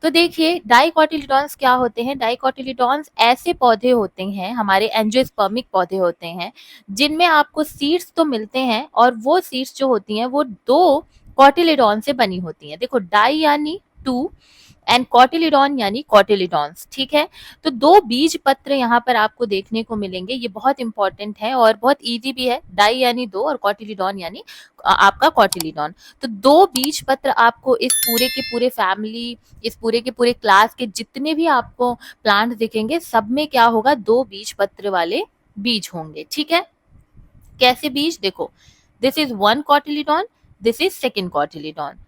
तो देखिए डाइकोटिलीडॉन्स क्या होते हैं। डाइकोटिलीडॉन्स ऐसे पौधे होते हैं, हमारे एंजियोस्पर्मिक पौधे होते हैं, जिनमें आपको सीड्स तो मिलते हैं, और वो सीड्स जो होती हैं वो 2 कोटिलीडॉन से बनी होती हैं। देखो डाई यानी 2 एंड कोटिलीडॉन यानी कोटिलीडॉन्स, ठीक है। तो 2 बीज पत्र यहाँ पर आपको देखने को मिलेंगे, ये बहुत इंपॉर्टेंट है और बहुत इजी भी है। डाई यानी 2 और कोटिलीडॉन यानी आपका कोटिलीडॉन। तो 2 बीज पत्र आपको इस पूरे के पूरे फैमिली, इस पूरे के पूरे क्लास के जितने भी आपको प्लांट दिखेंगे, सब में क्या होगा, 2 बीज पत्र वाले बीज होंगे, ठीक है। कैसे बीज, देखो this is one cotyledon, this is second cotyledon.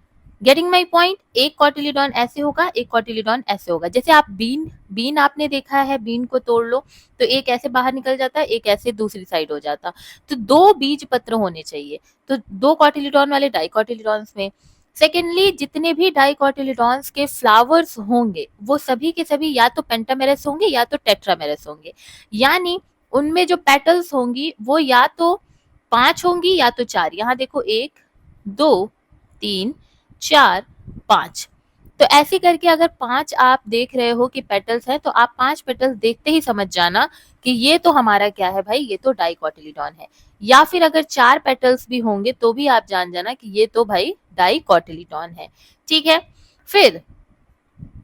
Getting my point? एक कॉटिलीडॉन ऐसे होगा, एक कॉटिलीडॉन ऐसे होगा। जैसे आप बीन आपने देखा है, बीन को तोड़ लो तो एक ऐसे बाहर निकल जाता है, एक ऐसे दूसरी साइड हो जाता। तो दो बीज पत्र होने चाहिए, तो दो कॉटिलीडॉन वाले डाइकॉटिलीडॉन्स में। सेकेंडली, जितने भी डाइकॉटिलीडॉन्स के फ्लावर्स होंगे वो सभी के सभी या तो पेंटामेरस होंगे या तो टेट्रामेरस होंगे, यानी उनमें जो पेटल्स होंगी वो या तो 5 होंगी या तो 4। यहाँ देखो 1 2 3 4 5। तो ऐसे करके अगर 5 आप देख रहे हो कि पेटल्स है, तो आप 5 पेटल्स देखते ही समझ जाना कि ये तो हमारा क्या है भाई, ये तो डाइकॉटिलीडॉन है। या फिर अगर 4 पेटल्स भी होंगे तो भी आप जान जाना कि ये तो भाई डाइकॉटिलीडॉन है। ठीक है। फिर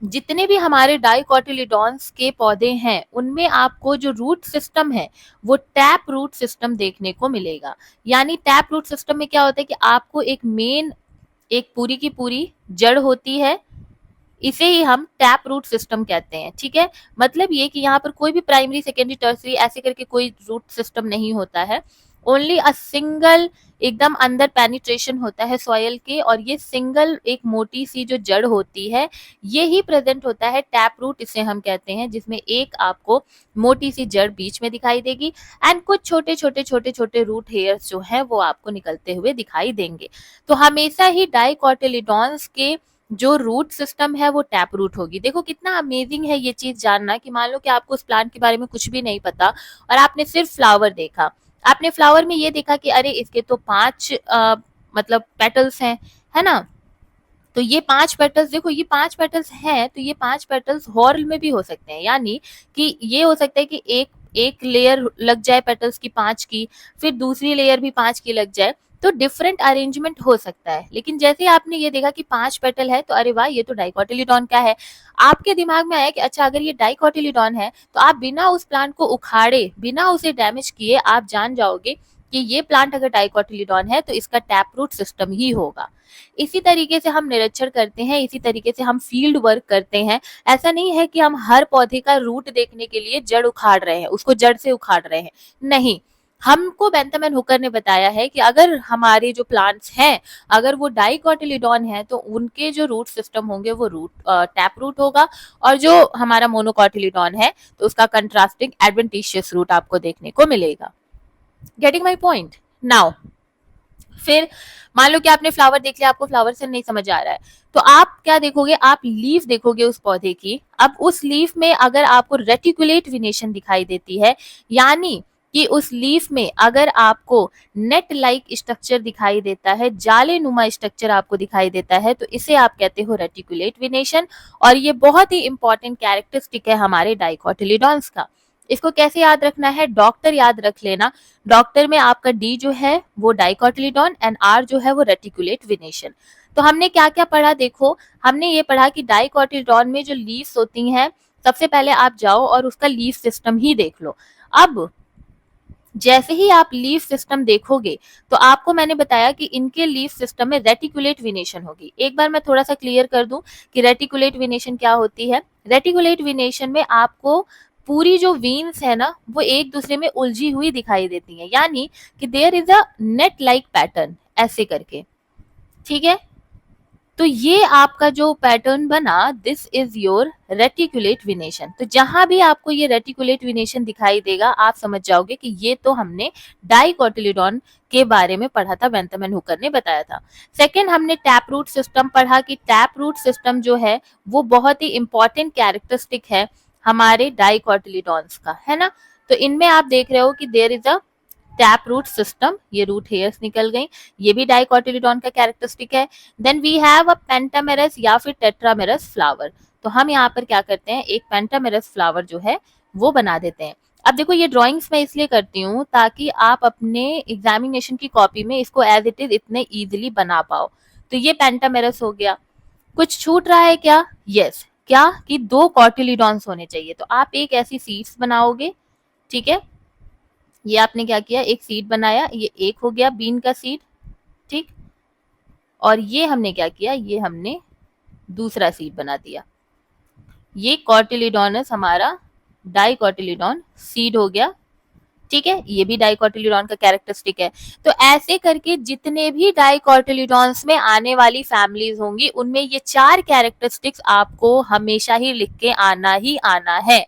जितने भी हमारे डाइकॉटिलीडॉन्स के पौधे हैं उनमें आपको जो रूट सिस्टम है वो टैप रूट सिस्टम देखने को मिलेगा। यानी टैप रूट सिस्टम में क्या होता है कि आपको एक मेन, एक पूरी की पूरी जड़ होती है, इसे ही हम टैप रूट सिस्टम कहते हैं। ठीक है। मतलब ये कि यहाँ पर कोई भी प्राइमरी सेकेंडरी टर्सरी ऐसे करके कोई रूट सिस्टम नहीं होता है, ओनली अ सिंगल एकदम अंदर पेनिट्रेशन होता है सॉयल के, और ये सिंगल एक मोटी सी जो जड़ होती है ये ही प्रेजेंट होता है, टैप रूट इसे हम कहते हैं, जिसमें एक आपको मोटी सी जड़ बीच में दिखाई देगी एंड कुछ छोटे छोटे छोटे छोटे रूट हेयर्स जो है वो आपको निकलते हुए दिखाई देंगे। तो हमेशा ही डाइकॉटिलीडॉन्स के जो रूट सिस्टम है वो टैप रूट होगी। देखो कितना अमेजिंग है ये चीज जानना कि मान लो कि आपको उस प्लांट के बारे में कुछ भी नहीं पता और आपने सिर्फ फ्लावर देखा, आपने फ्लावर में ये देखा कि अरे इसके तो 5 मतलब पेटल्स हैं, है ना। तो ये 5 पेटल्स, देखो ये 5 पेटल्स हैं, तो ये 5 पेटल्स हॉर्ल में भी हो सकते हैं, यानी कि ये हो सकता है कि एक एक लेयर लग जाए पेटल्स की 5 की, फिर दूसरी लेयर भी 5 की लग जाए, तो डिफरेंट अरेंजमेंट हो सकता है। लेकिन जैसे आपने ये देखा कि 5 पेटल है तो अरे वाह ये तो डाइकॉटिलीडॉन का है, आपके दिमाग में आया कि अच्छा अगर ये डाइकॉटिलीडॉन है तो आप बिना उस प्लांट को उखाड़े, बिना उसे डैमेज किए आप जान जाओगे कि ये प्लांट अगर डाइकॉटिलीडॉन है तो इसका टैप रूट सिस्टम ही होगा। इसी तरीके से हम निरीक्षण करते हैं, इसी तरीके से हम फील्ड वर्क करते हैं। ऐसा नहीं है कि हम हर पौधे का रूट देखने के लिए जड़ उखाड़ रहे हैं, उसको जड़ से उखाड़ रहे हैं, नहीं। हमको बेंथामैन हुकर ने बताया है कि अगर हमारे जो प्लांट्स हैं अगर वो डाइकॉटिलीडॉन है तो उनके जो रूट सिस्टम होंगे वो रूट टैप रूट होगा, और जो हमारा मोनोकॉटिलीडॉन है तो उसका कंट्रास्टिंग एडवेंटिशियस रूट आपको देखने को मिलेगा। Getting my point? नाउ फिर मान लो कि आपने फ्लावर देख लिया, आपको फ्लावर से नहीं समझ आ रहा है, तो आप क्या देखोगे, आप लीफ देखोगे उस पौधे की। अब उस लीफ में अगर आपको रेटिकुलेट विनेशन दिखाई देती है, यानी कि उस लीफ में अगर आपको नेट लाइक स्ट्रक्चर दिखाई देता है, जाले नुमा स्ट्रक्चर आपको दिखाई देता है, तो इसे आप कहते हो रेटिकुलेट विनेशन। और ये बहुत ही इंपॉर्टेंट कैरेक्टरिस्टिक है हमारे डाइकॉटिलीडॉन्स का। इसको कैसे याद रखना है, डॉक्टर याद रख लेना। डॉक्टर में आपका डी जो है वो डाइकॉटिलीडॉन एंड आर जो है वो रेटिकुलेट विनेशन। तो हमने क्या क्या पढ़ा, देखो हमने ये पढ़ा कि डाइकॉटिलीडॉन में जो लीव्स होती हैं, सबसे पहले आप जाओ और उसका लीफ सिस्टम ही देख लो। अब जैसे ही आप लीफ सिस्टम देखोगे तो आपको मैंने बताया कि इनके लीफ सिस्टम में रेटिकुलेट विनेशन होगी। एक बार मैं थोड़ा सा क्लियर कर दूं कि रेटिकुलेट विनेशन क्या होती है। रेटिकुलेट विनेशन में आपको पूरी जो वीन्स है ना वो एक दूसरे में उलझी हुई दिखाई देती है, यानी कि there is a net like pattern ऐसे करके। ठीक है। तो ये आपका जो पैटर्न बना, दिस इज योर रेटिकुलेट विनेशन। तो जहां भी आपको ये रेटिकुलेट विनेशन दिखाई देगा आप समझ जाओगे कि ये तो हमने डाइकॉटिलीडॉन के बारे में पढ़ा था, बेंथामैन हुकर ने बताया था। सेकंड हमने टैप रूट सिस्टम पढ़ा कि टैप रूट सिस्टम जो है वो बहुत ही इंपॉर्टेंट कैरेक्टरिस्टिक है हमारे डाइकॉटिलीडॉन्स का, है ना। तो इनमें आप देख रहे हो कि there is a tap root system, ये रूट हेयर्स निकल गई, ये भी डाइकॉटिलीडॉन का कैरेक्टरिस्टिक है। Then we have a pentamerous या फिर टेट्रामेरस फ्लावर। तो हम यहाँ पर क्या करते हैं, एक पेंटामेरस फ्लावर जो है वो बना देते हैं। अब देखो ये ड्राइंग्स मैं इसलिए करती हूँ ताकि आप अपने एग्जामिनेशन की कॉपी में इसको एज इट इज इतने इजिली बना पाओ। तो ये पेंटामेरस हो गया। कुछ छूट रहा है क्या? यस। क्या कि 2 कॉटिलीडॉन्स होने चाहिए, तो आप एक ऐसी सीड्स बनाओगे। ठीक है। ये आपने क्या किया, एक सीड बनाया, ये एक हो गया बीन का सीड। ठीक। और ये हमने क्या किया, ये हमने दूसरा सीड बना दिया। ये कॉटिलीडॉनस हमारा डाइकॉटिलीडॉन सीड हो गया। ठीक है, ये भी डाइकोटिलीडॉन का कैरेक्टरिस्टिक है। तो ऐसे करके जितने भी डाइकोटिलीडॉन्स में आने वाली फैमिलीज होंगी उनमें ये 4 कैरेक्टरिस्टिक्स आपको हमेशा ही लिख के आना ही आना है।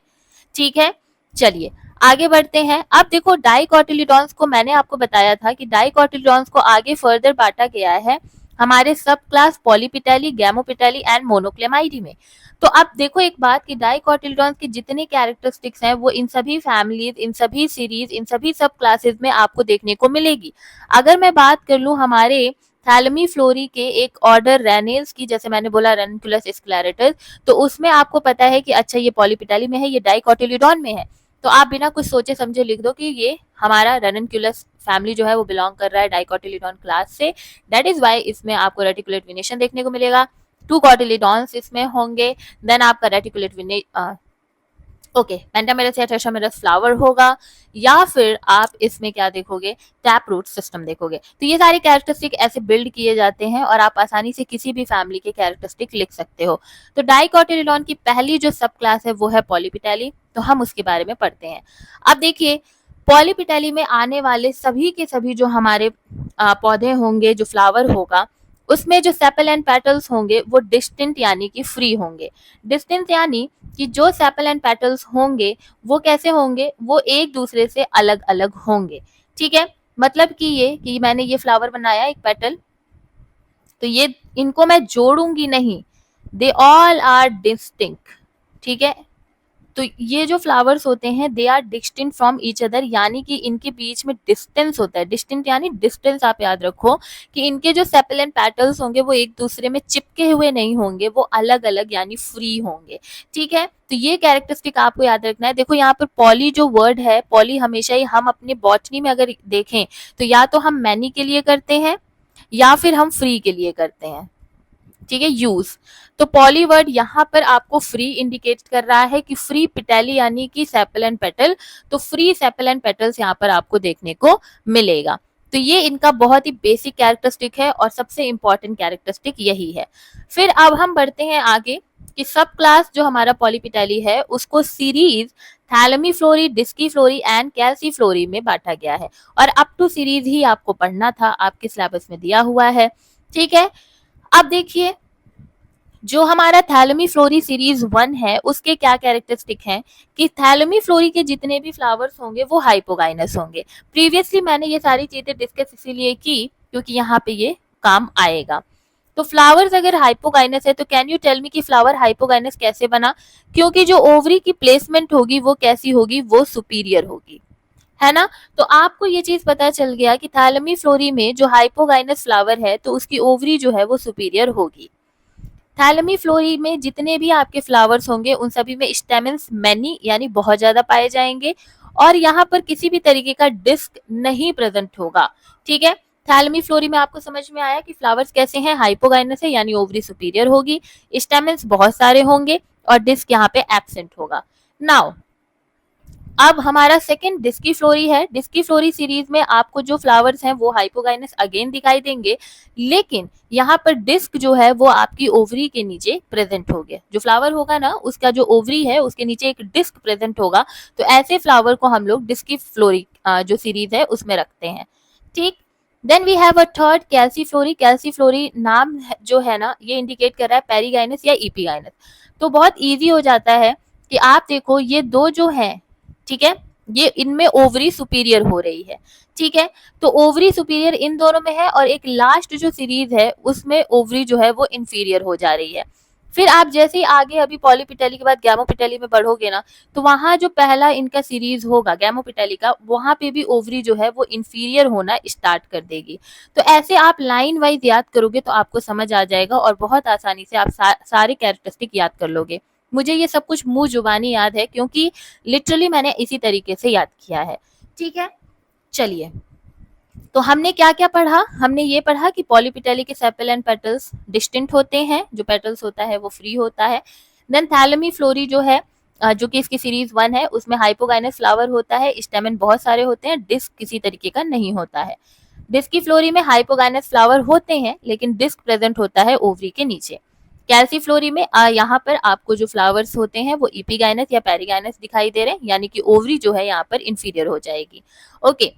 ठीक है, चलिए आगे बढ़ते हैं। अब देखो डाइकोटिलीडॉन्स को मैंने आपको बताया था कि डाइकोटिलीडॉन्स को आगे फर्दर बांटा गया है हमारे सब क्लास पॉलीपिटेली, गैमोपिटेली एंड मोनोक्लेमाइडी में। तो अब देखो एक बात कि डाइकोटिलीडॉन्स के जितने कैरेक्टरिस्टिक्स हैं वो इन सभी फैमिलीज, इन सभी सीरीज, इन सभी सब क्लासेस में आपको देखने को मिलेगी। अगर मैं बात कर लूं हमारे थैलमी फ्लोरी के एक ऑर्डर रेनेल्स की, जैसे मैंने बोला रैनकुलस स्क्लेरेटस, तो उसमें आपको पता है कि अच्छा ये पॉलीपिटेली में है, ये डाइकोटिलीडॉन में है। तो आप बिना कुछ सोचे समझे लिख दो कि ये हमारा रैनकुलस फैमिली जो है वो बिलोंग कर रहा है डाइकोटिलीडॉन क्लास से। दैट इज वाई इसमें आपको रेटिकुलेट वेनेशन देखने को मिलेगा, 2 कोटिलीडॉन्स इसमें होंगे। देन आपका रेटिकुलेट ओके पेंटामेरस या टेट्रामेरस फ्लावर होगा, या फिर आप इसमें क्या देखोगे, टैप रूट सिस्टम देखोगे। तो ये सारे कैरेक्टरिस्टिक ऐसे बिल्ड किए जाते हैं और आप आसानी से किसी भी फैमिली के कैरेक्टरिस्टिक लिख सकते हो। तो डाइकोटिलीडॉन की पहली जो सब क्लास है वो है पॉलीपिटेली, तो हम उसके बारे में पढ़ते हैं। अब देखिए पॉलीपिटेली में आने वाले सभी के सभी जो हमारे पौधे होंगे, जो फ्लावर होगा, उसमें जो सेपल एंड पेटल्स होंगे वो डिस्टिंक्ट यानी कि फ्री होंगे। डिस्टिंक्ट यानी कि जो सेपल एंड पेटल्स होंगे वो कैसे होंगे, वो एक दूसरे से अलग अलग होंगे। ठीक है, मतलब कि ये कि मैंने ये फ्लावर बनाया एक पेटल, तो ये इनको मैं जोड़ूंगी नहीं, दे ऑल आर डिस्टिंक्ट। ठीक है, तो ये जो फ्लावर्स होते हैं they are distinct from each other, यानी कि इनके बीच में डिस्टेंस होता है। डिस्टिंक्ट यानी डिस्टेंस, आप याद रखो कि इनके जो सेपल एंड पेटल्स होंगे वो एक दूसरे में चिपके हुए नहीं होंगे, वो अलग अलग यानी फ्री होंगे। ठीक है, तो ये कैरेक्टरिस्टिक आपको याद रखना है। देखो यहाँ पर पॉली जो वर्ड है, पॉली हमेशा ही हम अपने बॉटनी में अगर देखें तो या तो हम मैनी के लिए करते हैं या फिर हम फ्री के लिए करते हैं। ठीक है, यूज। तो पॉली वर्ड यहाँ पर आपको फ्री इंडिकेट कर रहा है कि फ्री पिटेली यानी कि सेपल एंड पेटल, तो फ्री सेपल एंड पेटल्स यहाँ पर आपको देखने को मिलेगा। तो ये इनका बहुत ही बेसिक कैरेक्टरिस्टिक है और सबसे इंपॉर्टेंट कैरेक्टरिस्टिक यही है। फिर अब हम बढ़ते हैं आगे कि सब क्लास जो हमारा पॉलीपिटेली है उसको series thalamiflorae, disciflorae and calyciflorae में बांटा गया है, और अप टू सीरीज ही आपको पढ़ना था, आपके सिलेबस में दिया हुआ है। ठीक है, अब देखिए जो हमारा थैलमी फ्लोरी सीरीज 1 है उसके क्या कैरेक्टरिस्टिक हैं कि थैलमी फ्लोरी के जितने भी फ्लावर्स होंगे वो हाइपोगाइनस होंगे। प्रीवियसली मैंने ये सारी चीजें डिस्कस इसीलिए की क्योंकि यहाँ पे ये काम आएगा। तो फ्लावर्स अगर हाइपोगाइनस है तो कैन यू टेल मी कि फ्लावर हाइपोगाइनस कैसे बना, क्योंकि जो ओवरी की प्लेसमेंट होगी वो कैसी होगी, वो सुपीरियर होगी, है ना। तो आपको ये चीज पता चल गया कि थैलमी फ्लोरी में जो हाइपोगाइनस फ्लावर है तो उसकी ओवरी जो है वो सुपीरियर होगी। थैलमी फ्लोरी में जितने भी आपके फ्लावर्स होंगे उन सभी में स्टेमेंस मैनी यानी बहुत ज्यादा पाए जाएंगे, और यहाँ पर किसी भी तरीके का डिस्क नहीं प्रेजेंट होगा। ठीक है, थैलमी फ्लोरी में आपको समझ में आया कि फ्लावर्स कैसे हैं, हाइपोगाइनस है यानी ओवरी सुपीरियर होगी, स्टेमेंस बहुत सारे होंगे और डिस्क यहाँ पे एब्सेंट होगा। नाउ अब हमारा सेकंड डिस्की फ्लोरी है। डिस्की फ्लोरी सीरीज में आपको जो फ्लावर्स हैं वो हाइपोगाइनस अगेन दिखाई देंगे, लेकिन यहाँ पर डिस्क जो है वो आपकी ओवरी के नीचे प्रेजेंट होगा। जो फ्लावर होगा ना उसका जो ओवरी है उसके नीचे एक डिस्क प्रेजेंट होगा, तो ऐसे फ्लावर को हम लोग डिस्की फ्लोरी जो सीरीज है उसमें रखते हैं। ठीक, then we have a third calyciflorae. Calyciflorae नाम जो है ना ये इंडिकेट कर रहा है पेरीगाइनस या इपीगाइनस। तो बहुत ईजी हो जाता है कि आप देखो ये दो जो है, ठीक है, ये इनमें ओवरी सुपीरियर हो रही है। ठीक है, तो ओवरी सुपीरियर इन दोनों में है और एक लास्ट जो सीरीज है उसमें ओवरी जो है वो इंफीरियर हो जा रही है। फिर आप जैसे ही आगे अभी पॉलीपिटेली के बाद गैमोपिटेली में बढ़ोगे ना, तो वहां जो पहला इनका सीरीज होगा गैमोपिटेली का, वहां पे भी ओवरी जो है वो इंफीरियर होना स्टार्ट कर देगी। तो ऐसे आप लाइन वाइज याद करोगे तो आपको समझ आ जाएगा और बहुत आसानी से आप सारे कैरेक्टरिस्टिक याद कर लोगे। मुझे ये सब कुछ मुंह जुबानी याद है क्योंकि लिटरली मैंने इसी तरीके से याद किया है। ठीक है, चलिए तो हमने क्या क्या पढ़ा, हमने ये पढ़ा कि पॉलीपिटेली के सेपल एंड पेटल्स डिस्टिंक्ट होते हैं, जो पेटल्स होता है वो फ्री होता है। देन थैलमी फ्लोरी जो है जो कि इसकी सीरीज 1 है उसमें हाइपोगाइनस फ्लावर होता है, स्टेमन बहुत सारे होते हैं, डिस्क किसी तरीके का नहीं होता है। डिस्की फ्लोरी में हाइपोगाइनस फ्लावर होते हैं लेकिन डिस्क प्रेजेंट होता है ओवरी के नीचे। कैल्सीफ्लोरी में यहाँ पर आपको जो फ्लावर्स होते हैं वो इपिगाइनस या पेरिगाइनस दिखाई दे रहे हैं, यानी कि ओवरी जो है यहाँ पर इंफीरियर हो जाएगी। ओके,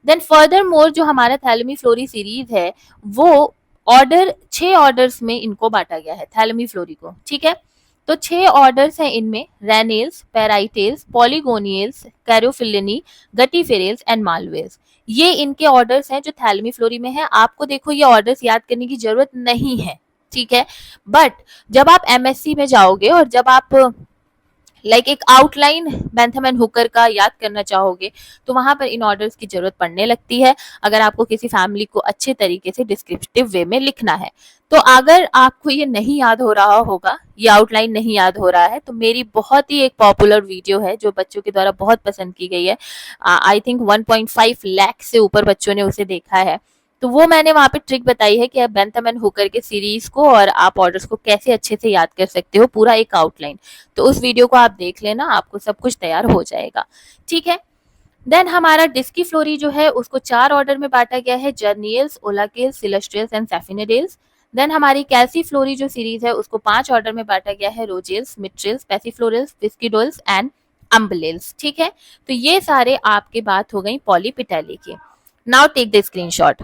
देन फर्दर मोर जो हमारा थैलेमीफ्लोरी सीरीज है वो ऑर्डर 6 ऑर्डर्स में इनको बांटा गया है थैलेमीफ्लोरी को, ठीक है। तो 6 ऑर्डर्स हैं इनमें, रेनेल्स, पेराइटेल्स, पॉलीगोनियल्स, कैरोफिलिनी, गटीफेरेल्स एंड मालवेल्स। ये इनके ऑर्डर्स हैं जो थैलेमीफ्लोरी में है। आपको देखो ये ऑर्डर्स याद करने की जरूरत नहीं है, ठीक है। बट जब आप एमएससी में जाओगे और जब आप एक आउटलाइन बेंथम एंड हुकर का याद करना चाहोगे तो वहां पर इन ऑर्डर्स की जरूरत पड़ने लगती है, अगर आपको किसी फैमिली को अच्छे तरीके से डिस्क्रिप्टिव वे में लिखना है। तो अगर आपको ये नहीं याद हो रहा होगा, ये आउटलाइन नहीं याद हो रहा है, तो मेरी बहुत ही एक पॉपुलर वीडियो है जो बच्चों के द्वारा बहुत पसंद की गई है, आई थिंक 1.5 लाख से ऊपर बच्चों ने उसे देखा है। तो वो मैंने वहां पे ट्रिक बताई है कि आप बेंथम एंड हुकर के सीरीज को और आप ऑर्डर्स को कैसे अच्छे से याद कर सकते हो, पूरा एक आउटलाइन। तो उस वीडियो को आप देख लेना, आपको सब कुछ तैयार हो जाएगा, ठीक है। देन हमारा डिस्कीफ्लोरी जो है उसको 4 ऑर्डर में बांटा गया है, जर्नियल्स, ओलाकेल्स, सिलेस्ट्रियल्स एंड सैफिनेडेल्स। देन हमारी कैल्सीफ्लोरी जो सीरीज है उसको 5 ऑर्डर में बांटा गया है, रोजेल्स, मिट्रिल्स, पैसीफ्लोरल्स, विस्किडोल्स एंड अम्बलेल्स, ठीक है। तो ये सारे आपके बात हो गई पॉलीपिटेली की। Now take the screenshot.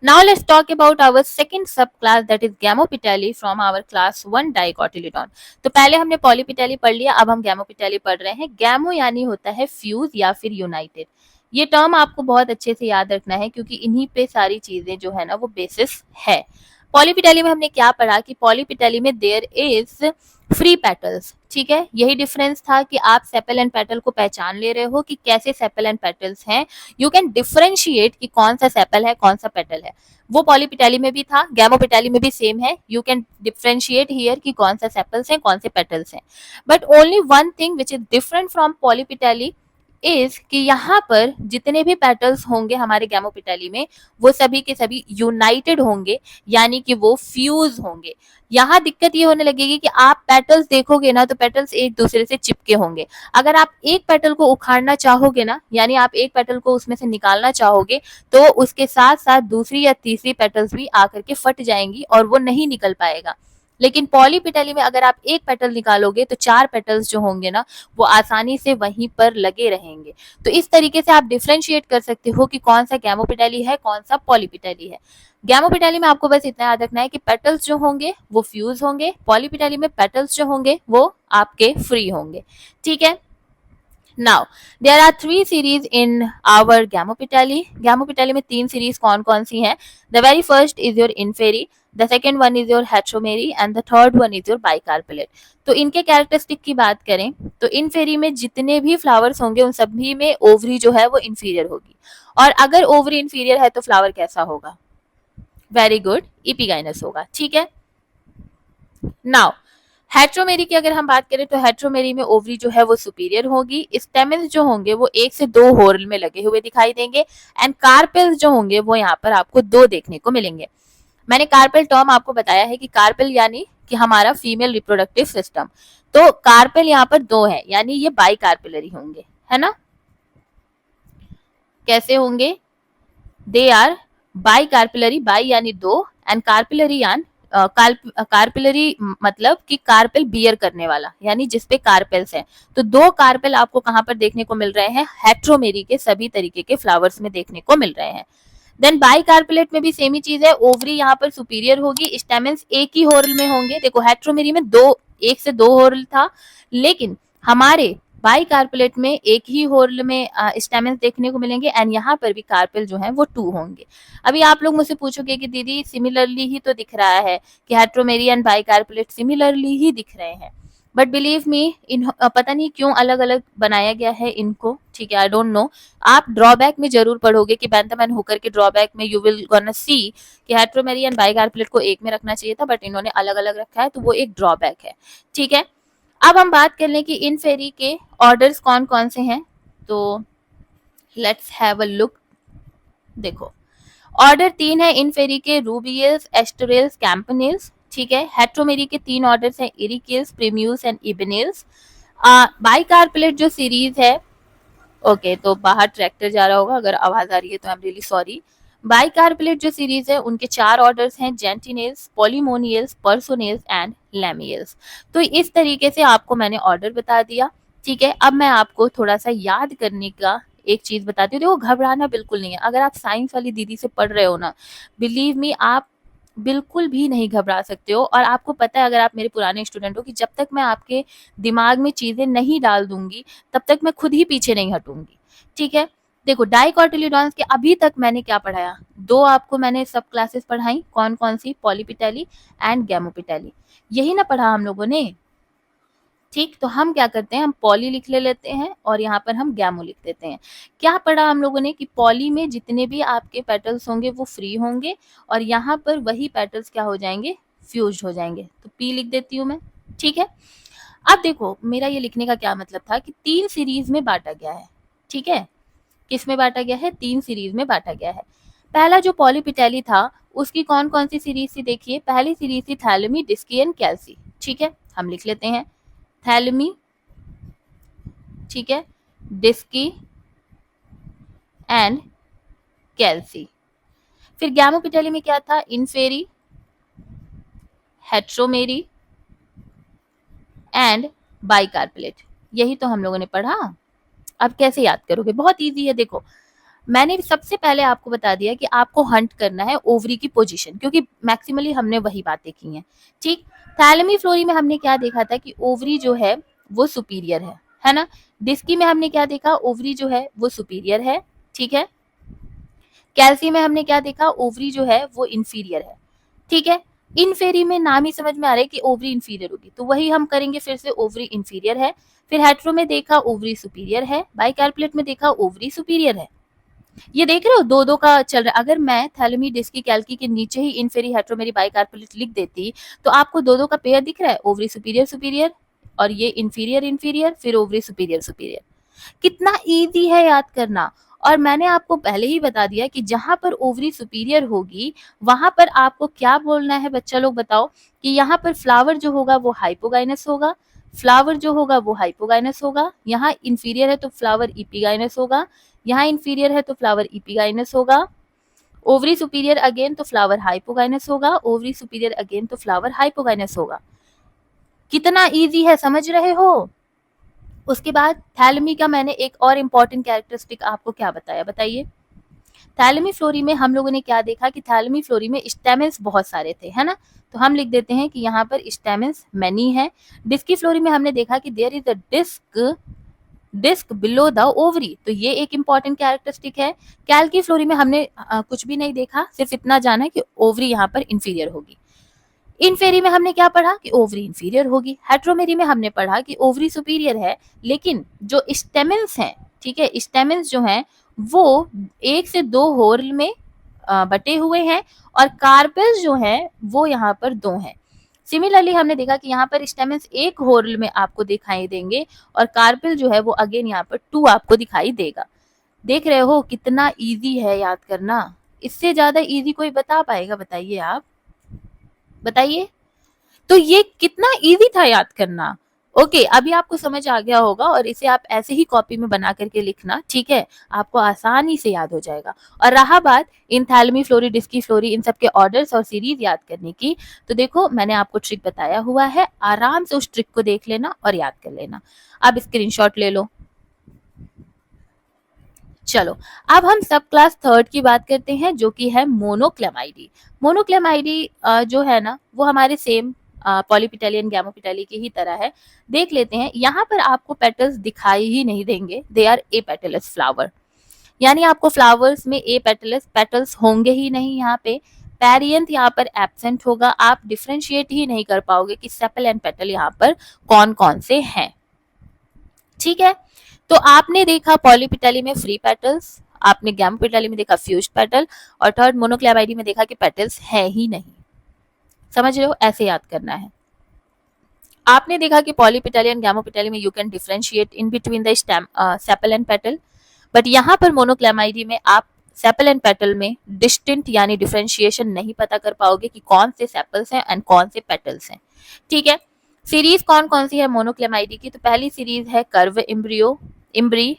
Now let's talk about our second subclass, that is Gamopiteli from our class 1 dicotyledon। तो पहले हमने पॉलीपिटेली पढ़ लिया, अब हम गैमोपिटेली पढ़ रहे हैं। गैमो यानी होता है फ्यूज या फिर यूनाइटेड। ये टर्म आपको बहुत अच्छे से याद रखना है क्योंकि इन्हीं पे सारी चीजें जो है ना वो बेसिस है। पॉलीपिटेली में हमने क्या पढ़ा कि पॉलीपिटेली में देयर इज फ्री पेटल्स, ठीक है। यही डिफरेंस था कि आप सेपल एंड पेटल को पहचान ले रहे हो कि कैसे सेपल एंड पेटल्स हैं, यू कैन डिफरेंशिएट कि कौन सा सेपल है कौन सा पेटल है। वो पॉलीपिटेली में भी था, गैमोपिटेली में भी सेम है, यू कैन डिफरेंशिएट हियर कि कौन सा सेपल्स हैं कौन से पेटल्स हैं। But only one thing which is different from polypetalae is कि यहाँ पर जितने भी पेटल्स होंगे हमारे गैमोपिटेली में वो सभी के सभी यूनाइटेड होंगे, यानी कि वो फ्यूज होंगे। यहाँ दिक्कत ये होने लगेगी कि आप पेटल्स देखोगे ना तो पेटल्स एक दूसरे से चिपके होंगे। अगर आप एक पेटल को उखाड़ना चाहोगे ना, यानी आप एक पेटल को उसमें से निकालना चाहोगे, तो उसके साथ साथ दूसरी या तीसरी पेटल्स भी आकर के फट जाएंगी और वो नहीं निकल पाएगा। लेकिन पॉलीपिटेली में अगर आप एक पेटल निकालोगे तो 4 पेटल्स जो होंगे ना वो आसानी से वहीं पर लगे रहेंगे। तो इस तरीके से आप डिफरेंशिएट कर सकते हो कि कौन सा गैमोपिटेली है कौन सा पॉलीपिटेली है। गैमोपिटेली में आपको बस इतना याद रखना है कि पेटल्स जो होंगे वो फ्यूज होंगे, पॉलीपिटेली में पेटल्स जो होंगे वो आपके फ्री होंगे, ठीक है। Now there are 3 series in our Gamopiteli। Gamopiteli में 3 सीरीज कौन कौन सी हैं? The very first is your inferi, the second one is your heteromeri and the third one is your bicarpellate। तो इनके कैरेक्टरिस्टिक की बात करें तो इनफेरी में जितने भी फ्लावर्स होंगे उन सभी में ओवरी जो है वो इंफीरियर होगी, और अगर ओवरी इंफीरियर है तो फ्लावर कैसा होगा? वेरी गुड, इपिगाइनस होगा, ठीक है। नाउ हेट्रोमेरी की अगर हम बात करें तो हेट्रोमेरी में ओवरी जो है वो सुपीरियर होगी, स्टेमेंस जो होंगे वो 1 से 2 होरल में लगे हुए दिखाई देंगे, एंड कार्पेल्स जो होंगे वो यहाँ पर आपको 2 देखने को मिलेंगे। मैंने कार्पेल टर्म आपको बताया है कि कार्पेल यानी कि हमारा फीमेल रिप्रोडक्टिव सिस्टम, तो कार्पेल यहाँ पर 2 है, यानी ये बाई कार्पेलरी होंगे, है ना। कैसे होंगे? They are bicarpellary, bi यानी 2 एंड कार्पेलरी यानी कार्पेलरी मतलब कि कार्पेल बियर करने वाला, यानी जिसपे कार्पेल्स हैं। तो 2 कार्पेल आपको कहां पर देखने को मिल रहे हैं? हेट्रोमेरी के सभी तरीके के फ्लावर्स में देखने को मिल रहे हैं। देन बाइकार्पेलेट में भी सेम ही चीज है, ओवरी यहाँ पर सुपीरियर होगी, स्टेमेंस एक ही होरल में होंगे। देखो हेट्रोमेरी में 1 से 2 होरल था, लेकिन हमारे बाइकार्पेलेट में एक ही होरल में स्टेमेंस देखने को मिलेंगे, एंड यहाँ पर भी कार्पेल जो है वो 2 होंगे। अभी आप लोग मुझसे पूछोगे कि दीदी सिमिलरली ही तो दिख रहा है कि हेट्रोमेरी एंड बाइकार्पेलेट सिमिलरली ही दिख रहे हैं, बट बिलीव मी इन पता नहीं क्यों अलग अलग बनाया गया है इनको, ठीक है, आई डोंट नो। आप ड्रॉबैक में जरूर पढ़ोगे कि बेंथम एंड हुकर के ड्रॉबैक में यू विल गोना सी कि हेट्रोमेरी एंड बाइकार्पेलेट को एक में रखना चाहिए था, बट इन्होंने अलग अलग रखा है, तो वो एक ड्रॉबैक है, ठीक है। अब हम बात कर लें कि इन फेरी के ऑर्डर्स कौन कौन से हैं, तो लेट्स हैव अ लुक। देखो ऑर्डर 3 है इन फेरी के, रूबियल्स, एस्टरेल्स, कैंपनिल्स, ठीक है। हेट्रोमेरी के 3 ऑर्डर्स हैं, इरिकिल्स, प्रीम्यूस एंड इबेनिल्स। बाइकार्पेलेट जो सीरीज है, ओके तो बाहर ट्रैक्टर जा रहा होगा, अगर आवाज आ रही है तो आई एम रियली सॉरी। बाइकार्पेलेट जो सीरीज है उनके 4 ऑर्डर्स हैं, जेंटिनेल्स, पॉलीमोनियल्स, पर्सोनेल्स एंड लैमियल्स। तो इस तरीके से आपको मैंने ऑर्डर बता दिया, ठीक है। अब मैं आपको थोड़ा सा याद करने का एक चीज बताती हूँ। देखो घबराना बिल्कुल नहीं है, अगर आप साइंस वाली दीदी से पढ़ रहे हो ना, बिलीव मी आप बिल्कुल भी नहीं घबरा सकते हो। और आपको पता है, अगर आप मेरे पुराने स्टूडेंट हो, कि जब तक मैं आपके दिमाग में चीजें नहीं डाल दूंगी तब तक मैं खुद ही पीछे नहीं हटूंगी, ठीक है। देखो डाइकोटिलीडॉन्स के अभी तक मैंने क्या पढ़ाया, 2 आपको मैंने सब क्लासेस पढ़ाई, कौन कौन सी, पॉलीपिटेली एंड गैमोपिटेली, यही ना पढ़ा हम लोगों ने, ठीक। तो हम क्या करते हैं, हम पॉली लिख ले लेते हैं और यहाँ पर हम गैमो लिख देते हैं। क्या पढ़ा हम लोगों ने, कि पॉली में जितने भी आपके पेटल्स होंगे वो फ्री होंगे और यहाँ पर वही पेटल्स क्या हो जाएंगे, फ्यूज हो जाएंगे। तो पी लिख देती हूँ मैं, ठीक है। अब देखो मेरा ये लिखने का क्या मतलब था, कि 3 सीरीज में बांटा गया है, ठीक है। किस में बांटा गया है, 3 सीरीज में बांटा गया है। पहला जो पॉलीपिटेली था उसकी कौन कौन सी सीरीज थी, देखिए पहली सीरीज थी थैलेमी, डिस्की एंड कैल्सी, ठीक है। हम लिख लेते हैं थैलेमी, ठीक है, डिस्की एंड कैल्सी। फिर गैमोपिटेली में क्या था, इनफेरी, हेट्रोमेरी एंड बाइकार्पेलेट, यही तो हम लोगों ने पढ़ा। अब कैसे याद करोगे, बहुत इजी है। देखो मैंने सबसे पहले आपको बता दिया कि आपको हंट करना है ओवरी की पोजीशन, क्योंकि मैक्सिमली हमने वही बातें की हैं, ठीक। थैलेमी फ्लोरी में हमने क्या देखा था, कि ओवरी जो है वो सुपीरियर है ना। डिस्की में हमने क्या देखा, ओवरी जो है वो सुपीरियर है, ठीक है। कैल्सी में हमने क्या देखा, ओवरी जो है वो इंफीरियर है, ठीक है। इनफेरी में नाम ही समझ में आ रहा है कि ओवरी इंफीरियर होगी, तो वही हम करेंगे फिर से, ओवरी इंफीरियर है। फिर हेट्रो में देखा ओवरी सुपीरियर है, बाइकार्पेलेट में देखा ओवरी सुपीरियर है। ये देख रहे हो, दो दो का चल रहा है। अगर मैं थैलेमी, डिस्की, कैल्की के नीचे ही इनफेरी, हेट्रोमेरी, बाइकार्पेलेट लिख देती तो आपको दो दो का पेयर दिख रहा है, ओवरी सुपीरियर सुपीरियर और ये इंफीरियर इंफीरियर, फिर ओवरी सुपीरियर सुपीरियर। कितना इजी है याद करना। और मैंने आपको पहले ही बता दिया कि जहां पर ओवरी सुपीरियर होगी वहां पर आपको क्या बोलना है, बच्चा लोग बताओ, कि यहाँ पर फ्लावर जो होगा वो हाइपोगाइनस होगा, फ्लावर जो होगा वो हाइपोगाइनस होगा। यहाँ इंफीरियर है तो फ्लावर इपीगाइनस होगा, यहाँ इंफीरियर है तो फ्लावर इपीगाइनस होगा। ओवरी सुपीरियर अगेन तो फ्लावर हाइपोगाइनस होगा, ओवरी सुपीरियर अगेन तो फ्लावर हाइपोगाइनस होगा। कितना इजी है, समझ रहे हो। उसके बाद थैलेमी का मैंने एक और इम्पॉर्टेंट कैरेक्टरिस्टिक आपको क्या बताया, बताइए। थैलेमी फ्लोरी में हम लोगों ने क्या देखा, कि थैलेमी फ्लोरी में स्टेमेंस बहुत सारे थे, है ना। तो हम लिख देते हैं कि यहाँ पर स्टेमेंस मैनी है। डिस्की फ्लोरी में हमने देखा कि there is a disc below the ovary, तो ये एक इंपॉर्टेंट कैरेक्टरिस्टिक है। कैल्की फ्लोरी में हमने कुछ भी नहीं देखा, सिर्फ इतना जाना कि ओवरी यहाँ पर इंफीरियर होगी। इनफेरी में हमने क्या पढ़ा, कि ओवरी इंफीरियर होगी। हेट्रोमेरी में हमने पढ़ा कि ओवरी सुपीरियर है, लेकिन जो स्टेमेंस हैं, ठीक है, स्टेमेंस जो हैं वो 1 से 2 होल में बटे हुए हैं और कार्पेल्स जो हैं वो यहाँ पर 2 हैं। सिमिलरली हमने देखा कि यहाँ पर स्टेमेंस 1 होल में आपको दिखाई देंगे और कार्पेल जो है वो अगेन यहाँ पर 2 आपको दिखाई देगा। देख रहे हो कितना इजी है याद करना, इससे ज्यादा इजी कोई बता पाएगा, बताइए आप, बताइए। तो ये कितना इजी था याद करना। ओके अभी आपको समझ आ गया होगा और इसे आप ऐसे ही कॉपी में बना करके लिखना, ठीक है, आपको आसानी से याद हो जाएगा। और रहा बात इन थैलेमी फ्लोरी, डिस्की फ्लोरी, इन सब के ऑर्डर्स और सीरीज याद करने की, तो देखो मैंने आपको ट्रिक बताया हुआ है, आराम से उस ट्रिक को देख लेना और याद कर लेना। अब स्क्रीनशॉट ले लो। चलो अब हम सब क्लास थर्ड की बात करते हैं, जो कि है मोनोक्लेमाइडी। मोनोक्लेमाइडी जो है ना वो हमारे सेम पॉलीपिटेलियन गैमोपिटेली की ही तरह है। देख लेते हैं, यहाँ पर आपको पेटल्स दिखाई ही नहीं देंगे, they are apetalous flower, यानी आपको फ्लावर्स में ए पेटलस पेटल्स होंगे ही नहीं। यहाँ पे पेरियंथ यहाँ पर एब्सेंट होगा, आप डिफ्रेंशिएट ही नहीं कर पाओगे कि सेपल एंड पेटल यहाँ पर कौन कौन से हैं, ठीक है। तो आपने देखा पॉलीपिटेली में फ्री पेटल्स, आपने गैमोपिटेली में देखा फ्यूज्ड पेटल, और थर्ड मोनोक्लेमाइडी में देखा कि पेटल्स है ही नहीं। समझ रहे हो, ऐसे याद करना है। आपने देखा कि पॉलीपिटेली एंड गैमोपिटेली में you can differentiate in between the stem sepal and petal, but यहाँ पर मोनोक्लेमाइडी में आप सेपल एंड पेटल में डिस्टिंक्ट यानी डिफरेंशिएशन नहीं पता कर पाओगे कि कौन से सेपल्स हैं एंड कौन से पेटल्स हैं, ठीक है। सीरीज कौन कौन सी है मोनोक्लेमाइडी की, तो पहली सीरीज है curvembryae,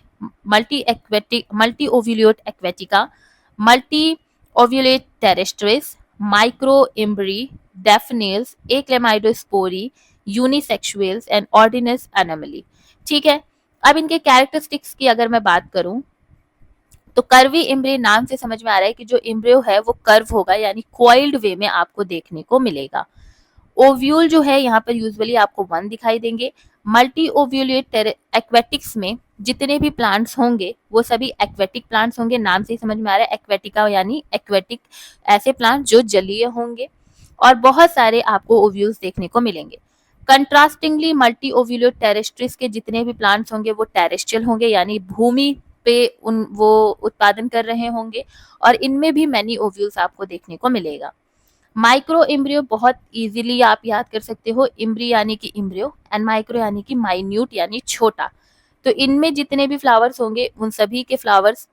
multiovulatae aquaticae, multiovulatae terrestres, microembryae, daphnales, achlamydosporeae, unisexuales and ordines anomali. ठीक है, अब इनके कैरेक्टरिस्टिक्स की अगर मैं बात करूं तो कर्वी इम्ब्रियो नाम से समझ में आ रहा है कि जो इम्ब्रियो है वो कर्व होगा, यानी कॉइल्ड वे में आपको देखने को मिलेगा। ओव्यूल जो है यहाँ पर यूजुअली आपको 1 दिखाई देंगे। मल्टी ओव्यूलेट एक्वेटिक्स में जितने भी प्लांट्स होंगे वो सभी एक्वेटिक प्लांट्स होंगे, नाम से ही समझ में आ रहा है एक्वेटिका यानी एक्वेटिक, ऐसे प्लांट जो जलीय होंगे, और बहुत सारे आपको ओव्यूल्स देखने को मिलेंगे। कंट्रास्टिंगली मल्टी ओव्यूलेट टेरेस्ट्रिस के जितने भी प्लांट्स होंगे वो टेरेस्ट्रियल होंगे, यानी भूमि पे वो उत्पादन कर रहे होंगे, और इनमें भी मैनी ओव्यूल्स आपको देखने को मिलेगा। माइक्रो इम्ब्रियो बहुत इजीली आप याद कर सकते हो, इम्ब्री यानी कि इम्ब्रियो एंड माइक्रो यानी कि माइन्यूट यानी छोटा। तो इनमें जितने भी फ्लावर्स होंगे उन सभी के फ्लावर्स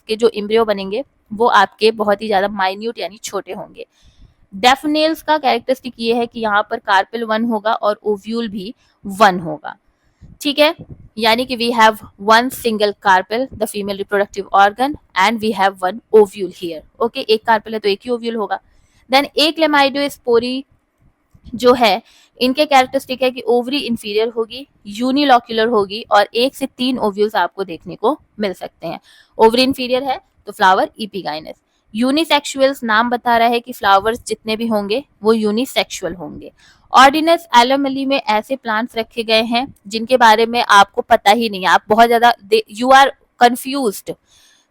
के जो इम्ब्रियो बनेंगे वो आपके बहुत ही ज्यादा माइन्यूट यानी छोटे होंगे। डेफनेल्स का कैरेक्टरिस्टिक ये है कि यहाँ पर कार्पेल 1 होगा और ओव्यूल भी 1 होगा। ठीक है, यानी कि we have 1 single carpel, the female reproductive organ, and we have 1 ovule here. Okay, एक कार्पेल है तो एक ही ओव्यूल होगा। देन एक्लेमाइडोस्पोरी जो है, इनके कैरेक्टरिस्टिक है कि ओवरी इंफीरियर होगी, यूनिलॉक्यूलर होगी, और 1 से 3 ओव्यूल्स आपको देखने को मिल सकते हैं। ओवरी इंफीरियर है तो फ्लावर इपिगाइनस। यूनिसेक्सुअल्स नाम बता रहा है कि फ्लावर्स जितने भी होंगे वो यूनिसेक्सुअल होंगे। ऑर्डिनस एलोमली में ऐसे प्लांट्स रखे गए हैं जिनके बारे में आपको पता ही नहीं है, आप बहुत ज्यादा यू आर कंफ्यूज्ड,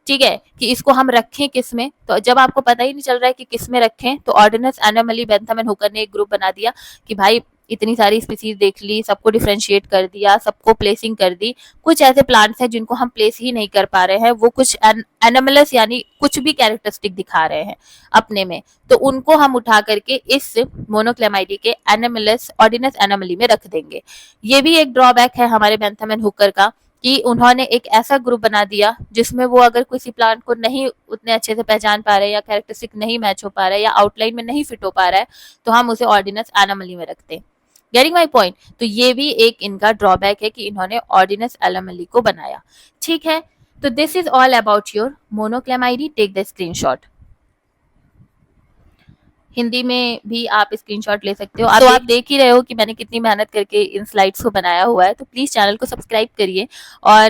ठीक है, कि इसको हम रखें किस में। तो जब आपको पता ही नहीं चल रहा है कि किस में रखें, तो ऑर्डिनस एनोमली बेंथम एंड हुकर ने एक ग्रुप बना दिया कि भाई इतनी सारी स्पीसीज देख ली, सबको डिफरेंशिएट कर दिया, सबको प्लेसिंग कर दी। कुछ ऐसे प्लांट्स हैं जिनको हम प्लेस ही नहीं कर पा रहे हैं, वो कुछ एनोमलस यानी कुछ भी कैरेक्टरिस्टिक दिखा रहे हैं अपने में, तो उनको हम उठा करके इस मोनोक्लेमाइडी के एनोमलस ऑर्डिनस एनोमली में रख देंगे। ये भी एक ड्रॉबैक है हमारे बेंथम एंड हुकर का कि उन्होंने एक ऐसा ग्रुप बना दिया जिसमें वो अगर किसी प्लांट को नहीं उतने अच्छे से पहचान पा रहे, या कैरेक्टरिस्टिक नहीं मैच हो पा रहा है, या आउटलाइन में नहीं फिट हो पा रहा है, तो हम उसे ऑर्डिनस एनोमली में रखते हैं। Getting my point? तो ये भी एक इनका ड्रॉबैक है कि इन्होंने ऑर्डिनस एनोमली को बनाया। ठीक है, तो this is all about your monochlamydeae. Take the screenshot. Hindi में भी आप स्क्रीनशॉट ले सकते हो। तो आप देख ही रहे हो कि मैंने कितनी मेहनत करके इन स्लाइड्स को बनाया हुआ है, तो प्लीज चैनल को सब्सक्राइब करिए। और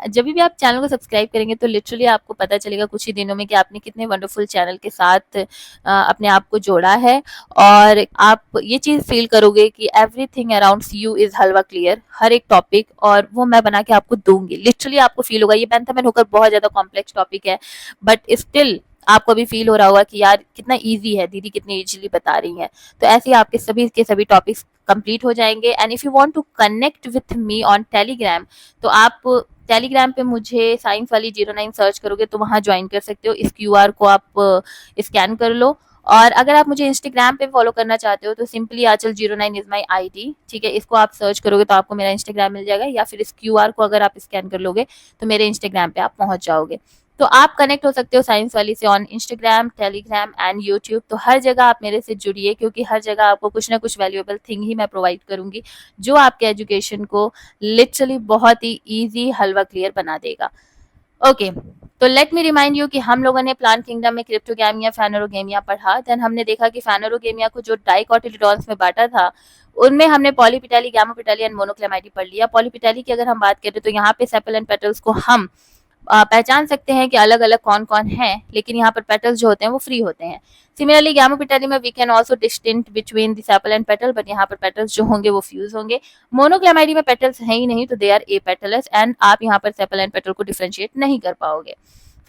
जब भी आप चैनल को सब्सक्राइब करेंगे तो लिटरली आपको पता चलेगा कुछ ही दिनों में कि आपने कितने वंडरफुल चैनल के साथ अपने आप को जोड़ा है, और आप ये चीज फील करोगे कि एवरीथिंग अराउंड यू इज हलवा क्लियर, हर एक टॉपिक, और वो मैं बना के आपको दूंगी। लिटरली आपको फील होगा, ये बेंथम एंड हुकर बहुत ज्यादा कॉम्प्लेक्स टॉपिक है, बट स्टिल आपको भी फील हो रहा होगा कि यार कितना इजी है, दीदी कितनी इजीली बता रही हैं। तो ऐसे आपके सभी के सभी टॉपिक्स कंप्लीट हो जाएंगे। And if you want to connect with me on Telegram, तो आप टेलीग्राम पे मुझे साइंस वाली 09 सर्च करोगे तो वहां ज्वाइन कर सकते हो। इस QR को आप स्कैन कर लो। और अगर आप मुझे इंस्टाग्राम पे फॉलो करना चाहते हो तो simply Anchal 09 is my ID। ठीक है, इसको आप सर्च करोगे तो आपको मेरा इंस्टाग्राम मिल जाएगा, या फिर इस QR को अगर आप स्कैन कर लोगे तो मेरे इंस्टाग्राम पे आप पहुंच जाओगे। तो आप कनेक्ट हो सकते हो साइंस वाली से on Instagram, Telegram and YouTube. तो हर जगह आप मेरे से जुड़िए, क्योंकि हर जगह आपको कुछ ना कुछ वैल्यूएबल थिंग ही मैं प्रोवाइड करूंगी जो आपके एजुकेशन को लिटरली बहुत ही ईजी हलवा क्लियर बना देगा। ओके, तो लेट मी रिमाइंड यू कि हम लोगों ने प्लांट किंगडम में क्रिप्टोगैमिया, फैनोरोगेमिया पढ़ा। देन हमने देखा कि फैनोरोगेमिया को जो डाइकोटिलिडॉन्स में बांटा था, उनमें हमने पॉलीपिटाली, गैमोपिटाली एंड मोनोक्लेमाइडी पढ़ लिया। पॉलीपिटाली की अगर हम बात करें तो यहाँ पे सेपल एंड पेटल्स को हम पहचान सकते हैं कि अलग अलग कौन कौन है, लेकिन यहाँ पर पेटल्स जो होते हैं वो फ्री होते हैं। सिमिलरली गैमोपिटाली में we can also distinct between the sepal and petal, but यहाँ पर पेटल्स जो होंगे वो फ्यूज होंगे। मोनोक्लेमाइडी में पेटल्स है ही नहीं, तो दे आर एपेटलस, एंड आप यहाँ पर सेपल एंड पेटल को डिफरेंशिएट नहीं कर पाओगे।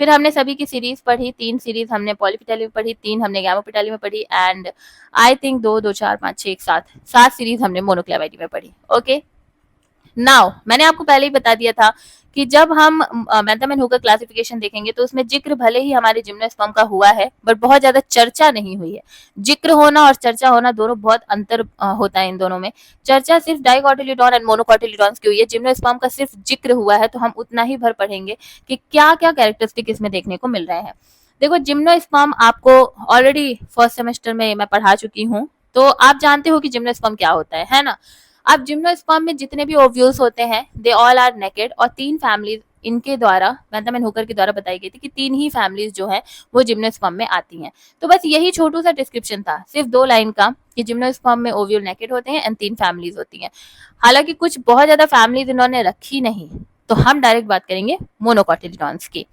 फिर हमने सभी की सीरीज पढ़ी, 3 सीरीज हमने पॉलीपिटाली में पढ़ी, 3 हमने गैमोपिटाली में पढ़ी, एंड आई थिंक 2, 2, 4, 5, 6, 7 सीरीज हमने मोनोक्लेमाइडी में पढ़ी। ओके, नाउ मैंने आपको पहले ही बता दिया था कि जब हम बेंथम एंड हुकर क्लासिफिकेशन देखेंगे तो उसमें जिक्र भले ही हमारे जिम्नोस्पर्म का हुआ है, बट बहुत ज्यादा चर्चा नहीं हुई है। जिक्र होना और चर्चा होना दोनों बहुत अंतर होता है इन दोनों में। चर्चा सिर्फ डाइकोटिलिडॉन एंड मोनोकोटिलिडॉन्स की हुई है, जिम्नोस्पर्म का सिर्फ जिक्र हुआ है, तो हम उतना ही भर पढ़ेंगे कि क्या क्या कैरेक्टरिस्टिक इसमें देखने को मिल रहे हैं। देखो, जिम्नोस्पर्म आपको ऑलरेडी फर्स्ट सेमेस्टर में मैं पढ़ा चुकी हूँ, तो आप जानते हो कि जिम्नोस्पर्म क्या होता है ना। अब जिम्नोस्पर्म में जितने भी ओव्यूल्स होते हैं दे ऑल आर नेकेड, और 3 फैमिलीज इनके द्वारा, बेंथम एंड हुकर के द्वारा बताई गई थी कि 3 ही फैमिलीज जो है वो जिम्नोस्पर्म में आती हैं। तो बस यही छोटू सा डिस्क्रिप्शन था, सिर्फ 2 लाइन का, कि जिम्नोस्पर्म में ओव्यूल नेकेड होते हैं एंड 3 फैमिलीज होती हैं। हालांकि कुछ बहुत ज्यादा फैमिलीज इन्होंने रखी नहीं, तो हम डायरेक्ट बात करेंगे मोनोकॉटिलिडॉन्स की।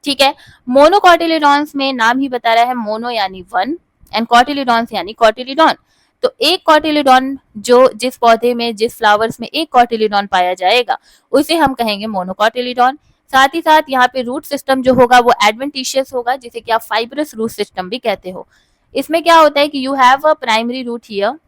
ठीक है, मोनोकॉटिलिडॉन्स में नाम ही बता रहा है, मोनो यानी 1 एंड कॉटिलिडॉन्स यानी कॉटिलिडॉन। तो एक कॉटिलिडॉन, जो जिस पौधे में, जिस फ्लावर्स में एक कॉटिलिडॉन पाया जाएगा, उसे हम कहेंगे मोनोकॉटिलिडॉन। साथ ही साथ यहाँ पे रूट सिस्टम जो होगा वो एडवेंटिशियस होगा, जिसे कि आप फाइब्रस रूट सिस्टम भी कहते हो। इसमें क्या होता है कि you have a primary root here,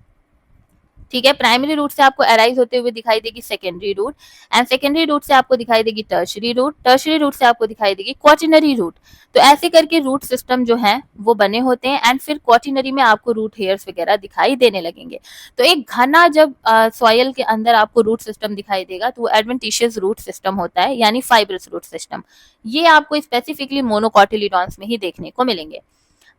ठीक है, प्राइमरी रूट से आपको अराइज होते हुए दिखाई देगी secondary root, and secondary root से आपको दिखाई देगी टर्शरी रूट, टर्शरी रूट से आपको दिखाई देगी क्वाटिनरी रूट। तो ऐसे करके रूट सिस्टम जो है वो बने होते हैं, एंड फिर क्वाटिनरी में आपको रूट हेयर्स वगैरह दिखाई देने लगेंगे। तो एक घना जब सॉयल के अंदर आपको रूट सिस्टम दिखाई देगा तो वो एडवेंटिशियस रूट सिस्टम होता है, यानी फाइब्रस रूट सिस्टम। ये आपको स्पेसिफिकली मोनोकॉटिलिडॉन्स में ही देखने को मिलेंगे।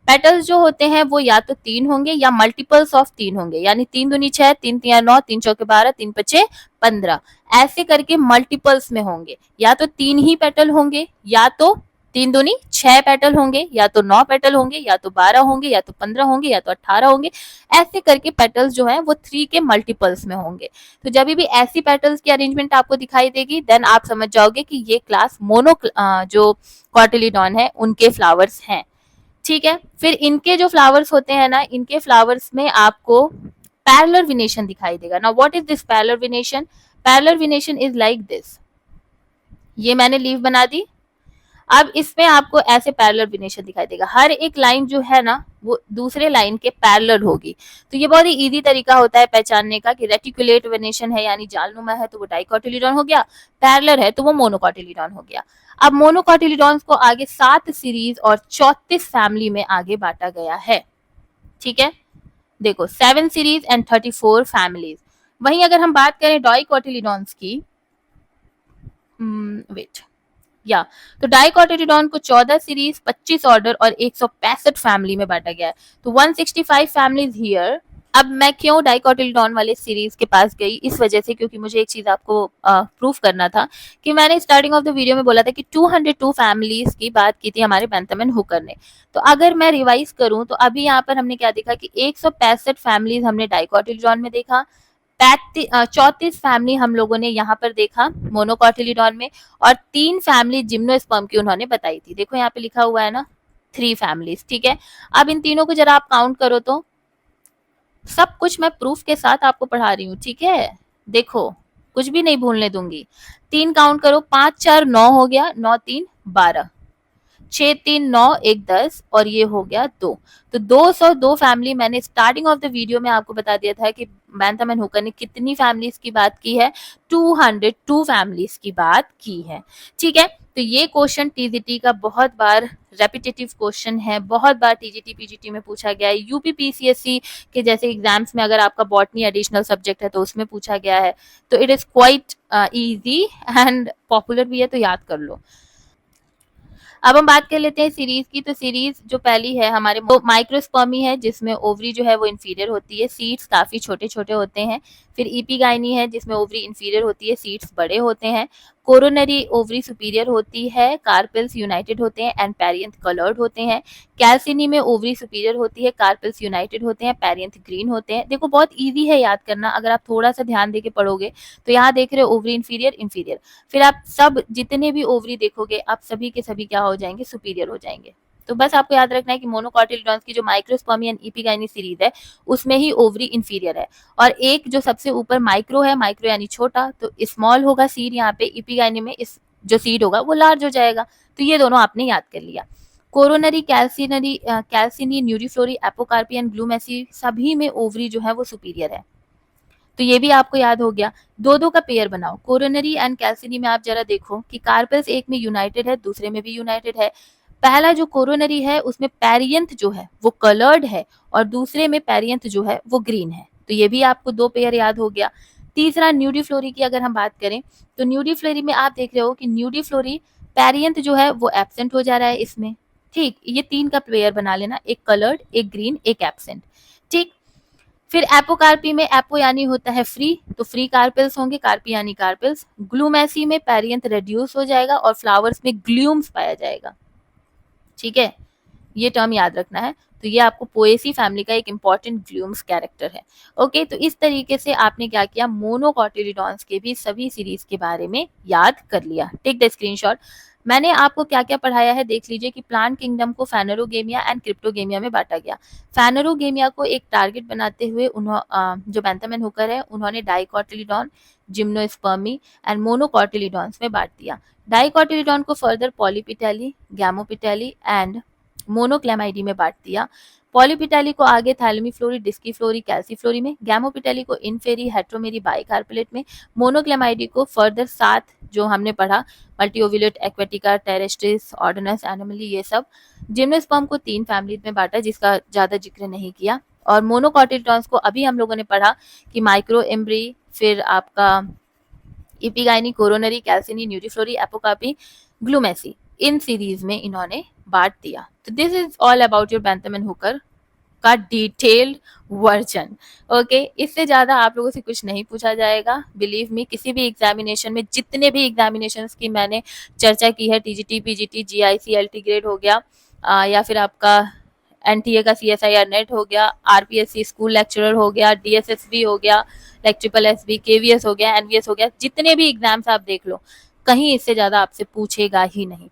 पेटल्स जो होते हैं वो या तो 3 होंगे या मल्टीपल्स ऑफ 3 होंगे, यानी 3 दूनी 6, 3 तिया 9, 3 चौके 12, 3 पचे 15, ऐसे करके मल्टीपल्स में होंगे। या तो 3 ही पेटल होंगे, या तो 3 दूनी 6 पेटल होंगे, या तो 9 पेटल होंगे, या तो 12 होंगे, या तो 15 होंगे, या तो 18 होंगे। ऐसे करके पेटल्स जो है वो 3 के मल्टीपल्स में होंगे। तो जब भी ऐसी पेटल्स की अरेंजमेंट आपको दिखाई देगी, देन आप समझ जाओगे कि ये क्लास मोनो जो कॉटिलिडॉन है उनके फ्लावर्स हैं। ठीक है, फिर इनके जो फ्लावर्स होते हैं ना, इनके फ्लावर्स में आपको पैरेलल विनेशन दिखाई देगा। Now what is this parallel विनेशन? Parallel विनेशन is like this, ये मैंने लीफ बना दी, अब इसमें आपको ऐसे पैरेलल विनेशन दिखाई देगा। हर एक लाइन जो है ना वो दूसरे लाइन के पैरेलल होगी। तो ये बहुत ही इजी तरीका होता है पहचानने का कि रेटिकुलेट विनेशन है यानी जालनुमा है तो वो डाइकोटिलिडॉन हो गया, पैरेलल है तो वो मोनोकॉटिलिडॉन हो गया। अब मोनोकॉटिलिडॉन्स को आगे 7 सीरीज और 34 फैमिली में आगे बांटा गया है। ठीक है, देखो 7 सीरीज एंड 34 फैमिलीज। वहीं अगर हम बात करें डाइकोटिलिडॉन्स की, वेट या तो डाइकोटिलिडॉन को 14 सीरीज, 25 ऑर्डर और 165 फैमिली में बांटा गया है। तो 165 फैमिलीज हियर। अब मैं क्यों डाइकोटिलिडॉन वाले सीरीज के पास गई, इस वजह से क्योंकि मुझे एक चीज आपको प्रूफ करना था कि मैंने स्टार्टिंग ऑफ द वीडियो में बोला था कि 202 फैमिलीज की बात की थी हमारे बेंथम एंड हुकर ने। तो अगर मैं रिवाइज करूं तो अभी यहाँ पर हमने क्या देखा कि 165 फैमिलीज हमने डाइकोटिलिडॉन में देखा, 34 फैमिली हम लोगों ने यहाँ पर देखा मोनोकॉटिलिडॉन में, और 3 फैमिली जिम्नोस्पर्म की उन्होंने बताई थी। देखो यहाँ पे लिखा हुआ है ना 3 फैमिलीज। ठीक है, अब इन तीनों को जरा आप काउंट करो, तो सब कुछ मैं प्रूफ के साथ आपको पढ़ा रही हूँ। ठीक है, देखो कुछ भी नहीं भूलने दूंगी। 3 काउंट करो, 5 4 9 हो गया, 9 3 12, 6 3 9 1 10 और ये हो गया 2। तो 202 फैमिली मैंने स्टार्टिंग ऑफ द वीडियो में आपको बता दिया था कि बेंथम एंड हुकर ने कितनी फैमिलीज की बात की है, 202 फैमिलीज की बात की है। ठीक है, तो ये क्वेश्चन टीजीटी का बहुत बार रेपिटेटिव क्वेश्चन है, बहुत बार टीजीटी पीजीटी में पूछा गया है, यूपी पीसीएससी के जैसे एग्जाम्स में अगर आपका बॉटनी एडिशनल सब्जेक्ट है तो उसमें पूछा गया है। तो it is quite easy and popular भी है, तो याद कर लो। अब हम बात कर लेते हैं सीरीज की। तो सीरीज जो पहली है हमारे माइक्रोस्पर्मी है, जिसमें ओवरी जो है वो इंफीरियर होती है, सीड्स काफी छोटे छोटे होते हैं। फिर इपीगाइनी है जिसमें ओवरी इंफीरियर होती है, सीड्स बड़े होते हैं। कोरोनरी ओवरी सुपीरियर होती है, कार्पेल्स यूनाइटेड होते हैं एंड पेरियंथ कलर्ड होते हैं। कैल्सिनी में ओवरी सुपीरियर होती है, कार्पेल्स यूनाइटेड होते हैं, पेरियंथ ग्रीन होते हैं। देखो बहुत इजी है याद करना, अगर आप थोड़ा सा ध्यान देके पढ़ोगे। तो यहाँ देख रहे हो ओवरी इंफीरियर इंफीरियर, फिर आप सब जितने भी ओवरी देखोगे आप सभी के सभी क्या हो जाएंगे, सुपीरियर हो जाएंगे। तो बस आपको याद रखना है कि मोनोकॉटिलिडॉन्स की जो माइक्रोस्पर्मी एंड इपीगाइनी सीरीज है उसमें ही ओवरी इंफीरियर है, और एक जो सबसे ऊपर माइक्रो है, माइक्रो यानी छोटा, तो स्मॉल होगा सीड यहाँ पे, इपीगाइनी में इस जो सीड होगा वो लार्ज हो जाएगा। तो ये दोनों आपने याद कर लिया। कोरोनरी, कैल्सिनी, न्यूरीफ्लोरी, एपोकार्पी एंड ग्लूमेसी, सभी में ओवरी जो है वो सुपीरियर है। तो ये भी आपको याद हो गया। दो दो का पेयर बनाओ, कोरोनरी एंड कैल्सिनी में आप जरा देखो कि कार्पेल्स एक में यूनाइटेड है, दूसरे में भी यूनाइटेड है। पहला जो कोरोनरी है उसमें पेरियंथ जो है वो कलर्ड है, और दूसरे में पेरियंथ जो है वो ग्रीन है। तो ये भी आपको 2 पेयर याद हो गया। तीसरा न्यूडीफ्लोरी की अगर हम बात करें तो न्यूडीफ्लोरी में आप देख रहे हो कि न्यूडीफ्लोरी पेरियंथ जो है वो एब्सेंट हो जा रहा है इसमें। ठीक, ये 3 का पेयर बना लेना, एक कलर्ड, एक ग्रीन, एक एब्सेंट। ठीक, फिर एपोकार्पी में एपो यानी होता है फ्री, तो फ्री कार्पेल्स होंगे, कार्पी यानी कार्पेल्स। ग्लूमेसी में पेरियंथ रेड्यूस हो जाएगा और फ्लावर्स में ग्लूम्स पाया जाएगा। ठीक है, ये टर्म याद रखना है। तो ये आपको पोएसी फैमिली का एक इंपॉर्टेंट ग्लूम्स कैरेक्टर है। ओके, तो इस तरीके से आपने क्या किया, मोनोकॉटिलिडॉन्स के भी सभी सीरीज के बारे में याद कर लिया। Take the screenshot. मैंने आपको क्या क्या पढ़ाया है देख लीजिए कि प्लांट किंगडम को फैनरोगेमिया एंड क्रिप्टोगेमिया में बांटा गया। फैनरोगेमिया को एक टारगेट बनाते हुए जो बेंथम एंड हुकर है उन्होंने डाइकॉटिलिडॉन, जिम्नोस्पर्मी एंड मोनोकॉटिलिडॉन्स में बांट दिया। डाइकॉटिलिडॉन को फर्दर पॉलीपिटेली, गैमोपिटेली एंड मोनोक्लेमाइडी में बांट दिया। पॉलीपिटेली को आगे थैलेमीफ्लोरी, डिस्कीफ्लोरी, कैल्सीफ्लोरी में, गैमोपिटेली को इनफेरी, हेट्रोमेरी, बाइकार्पेलेट में, मोनोक्लेमाइडी को फर्दर 7 जो हमने पढ़ा मल्टीओव्यूलेट, एक्वेटिका, टेरेस्ट्रिस, ऑर्डिनस, एनोमली, ये सब। जिम्नोस्पर्म को 3 फैमिली में बांटा जिसका ज्यादा जिक्र नहीं किया। और मोनोकॉटिलिडॉन्स को अभी हम लोगों ने पढ़ा कि माइक्रो एम्ब्री, फिर आपका इपिगाइनी, कोरोनरी, कैल्सिनी, न्यूट्रीफ्लोरी, एपोकार्पी, ग्लूमेसी, इन सीरीज में इन्होंने बांट दिया। तो this is all about your Bentham and Hooker का डिटेल्ड वर्जन। ओके, इससे ज्यादा आप लोगों से कुछ नहीं पूछा जाएगा। बिलीव मी, किसी भी एग्जामिनेशन में, जितने भी एग्जामिनेशन की मैंने चर्चा की है, TGT, PGT, GIC, LT grade हो गया, या फिर आपका एनटीए का सीएसआईआर नेट हो गया, आरपीएससी स्कूल लेक्चरर हो गया, डीएसएसबी हो गया, ट्रिपल एसबी, केवीएस हो गया, एनवीएस हो गया, जितने भी एग्जाम्स आप देख लो, कहीं इससे ज्यादा आपसे पूछेगा ही नहीं।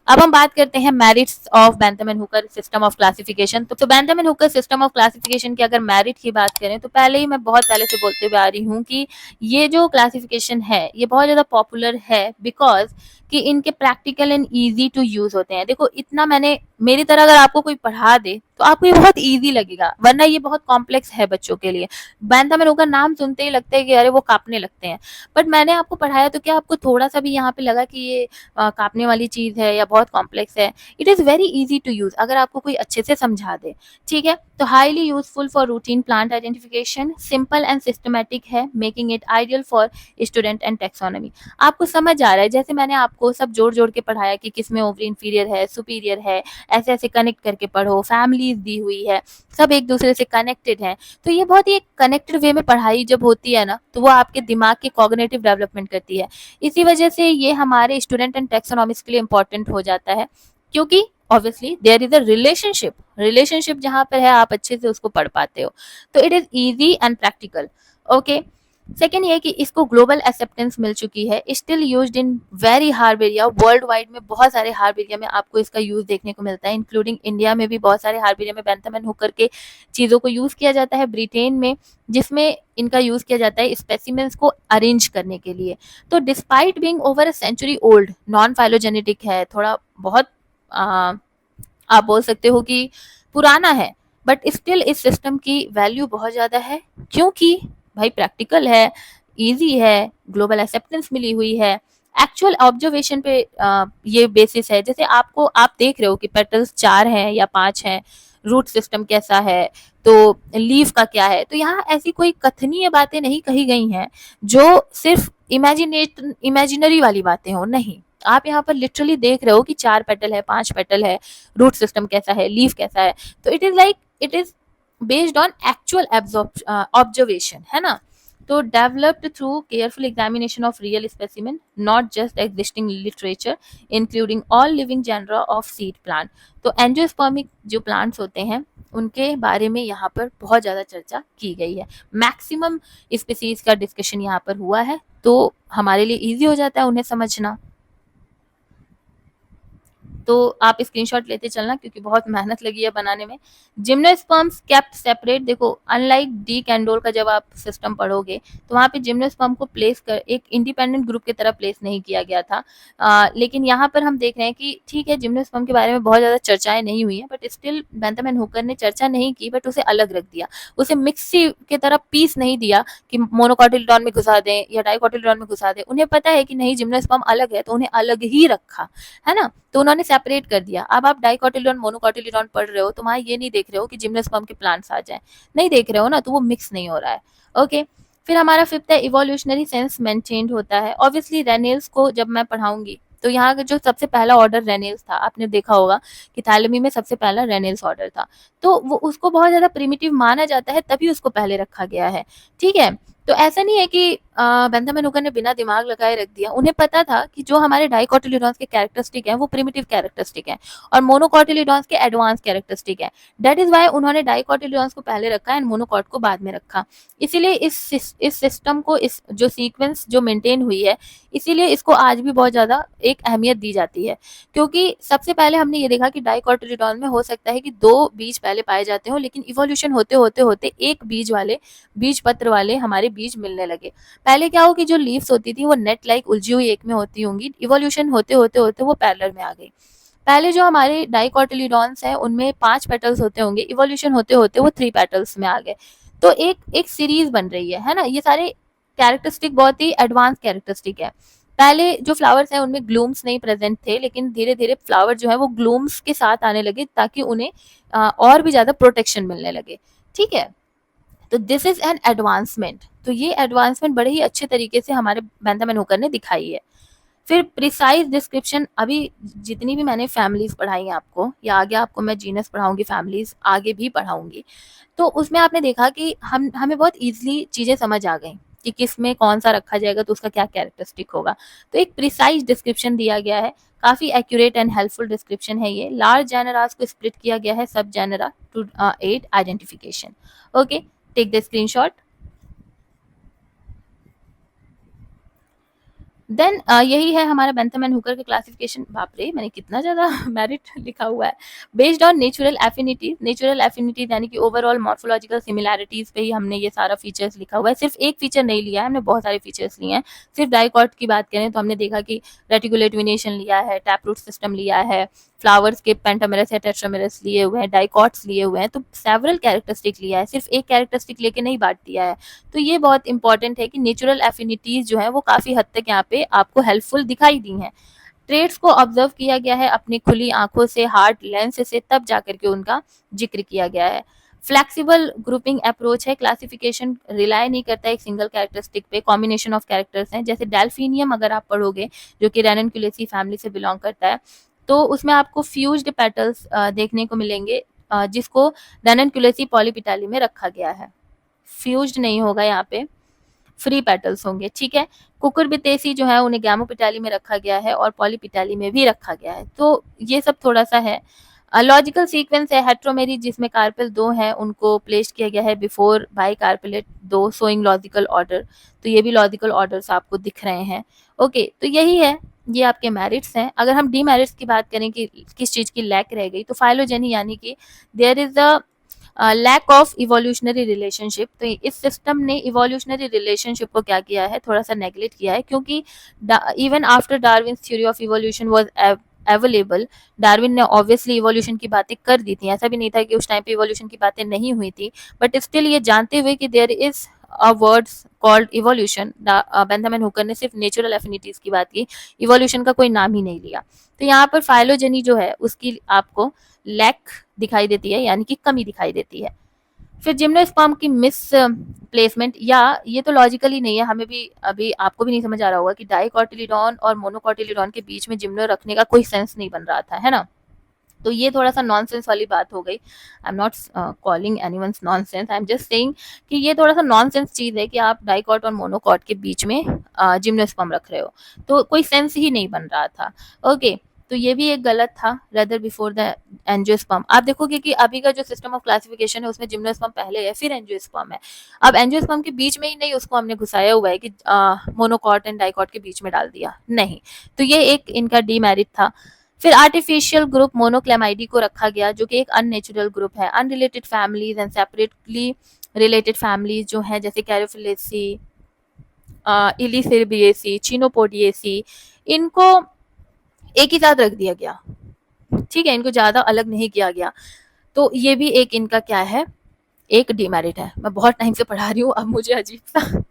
अब हम बात करते हैं merits of Bentham and Hooker system of classification. तो Bentham and Hooker system of classification की अगर मेरिट की बात करें तो पहले ही मैं बहुत पहले से बोलते हुए आ रही हूँ कि ये जो क्लासिफिकेशन है ये बहुत ज्यादा पॉपुलर है बिकॉज कि इनके practical and easy to use होते हैं। देखो, इतना मैंने, मेरी तरह अगर आपको कोई पढ़ा दे तो आपको ये बहुत इजी लगेगा, वरना ये बहुत कॉम्प्लेक्स है बच्चों के लिए। बेंथम एंड हुकर नाम सुनते ही लगता है कि अरे वो कांपने लगते हैं, बट मैंने आपको पढ़ाया तो क्या आपको थोड़ा सा भी यहाँ पे लगा कि ये कांपने वाली चीज है या बहुत कॉम्प्लेक्स है? It is very easy to use अगर आपको कोई अच्छे से समझा दे। ठीक है, तो highly useful for routine plant identification, simple and systematic है, making it ideal for student and taxonomy. आपको समझ आ रहा है, जैसे मैंने आपको सब जोड़ जोड़ के पढ़ाया कि किसमें ओवरी इंफीरियर है, सुपीरियर है, ऐसे ऐसे कनेक्ट करके पढ़ो, फैमिलीज दी हुई है, सब एक दूसरे से कनेक्टेड है। तो ये बहुत ही कनेक्टेड वे में पढ़ाई जब होती है ना, तो वो आपके दिमाग के कॉग्निटिव डेवलपमेंट करती है। इसी वजह से ये हमारे स्टूडेंट एंड टेक्सोनॉमिस्ट के लिए इंपॉर्टेंट हो जाता है, क्योंकि obviously there is a relationship जहां पर है आप अच्छे से उसको पढ़ पाते हो। तो it is easy and practical. Okay, second ये कि इसको ग्लोबल एक्सेप्टेंस मिल चुकी है, still used in very हार्बेरिया, world wide में बहुत सारे हार्बेरिया में आपको इसका यूज देखने को मिलता है, इंक्लूडिंग इंडिया में भी बहुत सारे हार्बेरिया में बेंथम एंड हुकर के चीजों को यूज किया जाता है, ब्रिटेन में जिसमें इनका यूज किया जाता है स्पेसिमेंस को अरेंज करने के लिए। तो despite being over a century old, non phylogenetic है, थोड़ा बहुत आप बोल सकते हो कि पुराना है, बट स्टिल इस सिस्टम की वैल्यू बहुत ज्यादा है, क्योंकि भाई प्रैक्टिकल है, इजी है, ग्लोबल एक्सेप्टेंस मिली हुई है, एक्चुअल ऑब्जर्वेशन पे ये बेसिस है। जैसे आपको, आप देख रहे हो कि पेटल्स 4 हैं या 5 हैं, रूट सिस्टम कैसा है, तो लीफ का क्या है, तो यहाँ ऐसी कोई कथनीय बातें नहीं कही गई हैं जो सिर्फ इमेजिनरी वाली बातें हो, नहीं। आप यहाँ पर लिटरली देख रहे हो कि 4 पेटल है, 5 पेटल है, रूट सिस्टम कैसा है, लीफ कैसा है, तो it is like, it is based on actual observation, है ना। तो developed through careful examination of real specimen, not just existing literature, including all living genera of seed plant. तो एंजियोस्पर्मिक जो प्लांट्स होते हैं उनके बारे में यहाँ पर बहुत ज़्यादा चर्चा की गई है, मैक्सिमम स्पीसीज का डिस्कशन यहाँ पर हुआ है, तो हमारे लिए ईजी हो जाता है उन्हें समझना। तो आप स्क्रीनशॉट लेते चलना क्योंकि बहुत मेहनत लगी है बनाने में। जिम्नोस्पर्म्स केप्ट सेपरेट, देखो अनलाइक डी कैंडोल का जब आप सिस्टम पढ़ोगे तो वहाँ पे जिम्नोस्पर्म को प्लेस कर एक इंडिपेंडेंट ग्रुप की तरह प्लेस नहीं किया गया था, लेकिन यहाँ पर हम देख रहे हैं कि ठीक है जिम्नोस्पर्म के बारे में बहुत ज़्यादा चर्चाएं नहीं हुई है, but still Bentham and Hooker ने चर्चा नहीं की, बट उसे अलग रख दिया, उसे मिक्सी की तरह पीस नहीं दिया कि मोनोकॉटिलिडॉन में घुसा दें या डाइकॉटिलिडॉन में घुसा दें। उन्हें पता है कि नहीं जिम्नोस्पर्म अलग है, तो उन्हें अलग ही रखा, है ना, तो उन्होंने सेपरेट कर दिया। अब आप डाइकॉटिलिडॉन मोनोकॉटिलिडॉन पढ़ रहे हो तो वहां ये नहीं देख रहे हो कि जिम्नोस्पर्म के प्लांट्स आ जाए, नहीं देख रहे हो ना, तो वो मिक्स नहीं हो रहा है। ओके, फिर हमारा फिफ्थ है इवोल्यूशनरी सेंस मेंटेन्ड होता है। ऑब्वियसली रेनेल्स को जब मैं पढ़ाऊंगी तो यहाँ का जो सबसे पहला ऑर्डर रेनेल्स था, आपने देखा होगा कि थैलेमी में सबसे पहला रेनेल्स ऑर्डर था, तो वो उसको बहुत ज्यादा प्रिमिटिव माना जाता है, तभी उसको पहले रखा गया है। ठीक है, तो ऐसा नहीं है कि बेंथम एंड हुकर ने बिना दिमाग लगाए रख दिया। उन्हें पता था कि जो हमारे डाइकोटिलिडॉन्स के कैरेक्टरिस्टिक हैं वो प्रिमिटिव कैरेक्टरिस्टिक हैं और मोनोकोटिलिडॉन्स के एडवांस कैरेक्टरिस्टिक हैं। दैट इज वाई उन्होंने डाइकोटिलिडॉन्स को पहले रखा एंड मोनोकॉट को बाद में रखा। इसीलिए इस सिस्टम को, इस जो सीक्वेंस जो मेंटेन हुई है, इसीलिए इसको आज भी बहुत ज्यादा एक अहमियत दी जाती है। क्योंकि सबसे पहले हमने ये देखा कि डाइकोटिलिडॉन में हो सकता है कि 2 बीज पहले पाए जाते हो, लेकिन इवोल्यूशन होते होते होते एक बीज पत्र वाले हमारे बीज मिलने लगे। पहले क्या हो कि जो लीव्स होती थी वो नेट लाइक उलझी हुई एक में होती होंगी, इवोल्यूशन होते होते होते वो पैरेलल में आ गई। पहले जो हमारे डाइकोटिलिडॉन्स है उनमें 5 पेटल्स होते होंगे, इवोल्यूशन होते होते वो 3 पेटल्स में आ गए। तो एक एक सीरीज बन रही है ना। ये सारे कैरेक्टरिस्टिक बहुत ही एडवांस कैरेक्टरिस्टिक है। पहले जो फ्लावर्स हैं उनमें ग्लूम्स नहीं प्रेजेंट थे, लेकिन धीरे धीरे फ्लावर जो है वो ग्लूम्स के साथ आने लगे ताकि उन्हें और भी ज्यादा प्रोटेक्शन मिलने लगे। ठीक है, तो दिस इज एन एडवांसमेंट। तो ये एडवांसमेंट बड़े ही अच्छे तरीके से हमारे बेंथम एंड हुकर ने दिखाई है। फिर प्रिसाइज डिस्क्रिप्शन, अभी जितनी भी मैंने फैमिलीज पढ़ाई हैं आपको, या आगे आपको मैं जीनस पढ़ाऊंगी, फैमिलीज आगे भी पढ़ाऊंगी, तो उसमें आपने देखा कि हमें बहुत ईजिली चीज़ें समझ आ गई कि किस में कौन सा रखा जाएगा तो उसका क्या कैरेक्टरिस्टिक होगा। तो एक प्रिसाइज डिस्क्रिप्शन दिया गया है, काफ़ी एक्यूरेट एंड हेल्पफुल डिस्क्रिप्शन है ये। लार्ज जेनरास को स्प्लिट किया गया है सब genera to aid identification. Okay, take the screenshot. Then यही है हमारा बेंथम एंड हुकर का क्लासिफिकेशन। बाप रे, मैंने कितना ज़्यादा मेरिट लिखा हुआ है। Based on natural affinity, natural affinity यानी कि ओवरऑल मॉर्फोलॉजिकल सिमिलैरिटीज पे ही हमने ये सारा फीचर्स लिखा हुआ है। सिर्फ एक फीचर नहीं लिया है हमने, बहुत सारे फीचर्स लिए हैं। सिर्फ डाइकॉट की बात करें तो हमने देखा कि रेटिकुलेट विनेशन लिया है, टैप रूट सिस्टम लिया है, फ्लावर्स के पेंटामेरस या टेट्रामेरस लिए हुए हैं, डाइकॉट्स लिए हुए हैं, तो सेवरल कैरेक्टरिस्टिक लिया है, सिर्फ एक कैरेक्टरिस्टिक लेके नहीं बांट दिया है। तो ये बहुत इंपॉर्टेंट है कि नेचुरल एफिनिटीज जो है वो काफ़ी हद तक यहाँ पे आपको हेल्पफुल दिखाई दी हैं। ट्रेड्स को ऑब्जर्व किया गया है अपनी खुली आंखों से, हार्ड लेंस से, तब जाकर के उनका जिक्र किया गया है। फ्लेक्सिबल ग्रुपिंग अप्रोच है, क्लासिफिकेशन रिलाय नहीं करता है एक सिंगल कैरेक्टरिस्टिक पे, कॉम्बिनेशन ऑफ कैरेक्टर्स हैं। जैसे डेल्फिनियम अगर आप पढ़ोगे जो कि रेननकुलेसी फैमिली से बिलोंग करता है, तो उसमें आपको फ्यूज्ड पेटल्स देखने को मिलेंगे, जिसको रेननकुलेसी पॉलीपिटाली में रखा गया है। फ्यूज्ड नहीं होगा यहाँ पे, फ्री पेटल्स होंगे। ठीक है, कुकुरबिटेसी जो है उन्हें गैमोपिटाली में रखा गया है और पॉलीपिटाली में भी रखा गया है। तो ये सब थोड़ा सा है। लॉजिकल सीक्वेंस है हेट्रोमेरी, जिसमें कार्पेल 2 है उनको प्लेस किया गया है before bicarpellatae 2, showing logical order. तो ये भी लॉजिकल ऑर्डर्स आपको दिख रहे हैं। ओके, तो यही है, ये आपके मेरिट्स हैं। अगर हम डीमेरिट्स की बात करें कि किस चीज़ की लैक रह गई, तो फाइलोजेनी यानी कि there is a lack of evolutionary relationship. तो इस सिस्टम ने इवोल्यूशनरी रिलेशनशिप को क्या किया है, थोड़ा सा नेग्लेक्ट किया है। क्योंकि even after Darwin theory of evolution was available, Darwin ने ऑब्वियसली इवोल्यूशन की बातें कर दी थी, ऐसा भी नहीं था कि उस टाइम पे इवोल्यूशन की बातें नहीं हुई थी। बट स्टिल ये जानते हुए कि there is a words called evolution, Bentham and Hooker ने सिर्फ नेचुरल एफिनिटीज की बात की, इवोल्यूशन का कोई नाम ही नहीं लिया। तो यहाँ पर फाइलोजेनी जो है उसकी आपको लैक दिखाई देती है, यानी कि कमी दिखाई देती है। फिर जिम्नोस्पर्म की मिस प्लेसमेंट, या ये तो लॉजिकली नहीं है, हमें भी अभी आपको भी नहीं समझ आ रहा होगा कि डाइकोटिलिडॉन और मोनोकोटिलिडॉन के बीच में जिम्नो रखने का कोई सेंस नहीं बन रहा था, है ना। तो ये थोड़ा सा नॉनसेंस वाली बात हो गई। I am not calling anyone's nonsense, I am just saying कि ये थोड़ा सा नॉनसेंस चीज है कि आप डाइकॉट और मोनोकॉट के बीच में जिम्नोस्पर्म रख रहे हो, तो कोई सेंस ही नहीं बन रहा था। ओके, तो ये भी एक गलत था, रेदर बिफोर द एंजियोस्पर्म। आप देखोगे कि अभी का जो सिस्टम ऑफ क्लासिफिकेशन है उसमें जिम्नोस्पर्म पहले है, फिर एंजियोस्पर्म है। अब एंजियोस्पर्म के बीच में ही नहीं उसको हमने घुसाया हुआ है कि मोनोकॉट एंड डाइकॉट के बीच में डाल दिया, नहीं। तो ये एक इनका डीमेरिट था। फिर आर्टिफिशियल ग्रुप मोनोक्लेमाइडी को रखा गया, जो कि एक अननेचुरल ग्रुप है। Unrelated families and separately related families जो है, जैसे कैरोफिलेसी, इलिसेबिएसी, चिनोपोडिएसी, इनको एक ही साथ रख दिया गया। ठीक है, इनको ज्यादा अलग नहीं किया गया। तो ये भी एक इनका क्या है, एक डीमेरिट है। मैं बहुत टाइम से पढ़ा रही हूँ, अब मुझे अजीब सा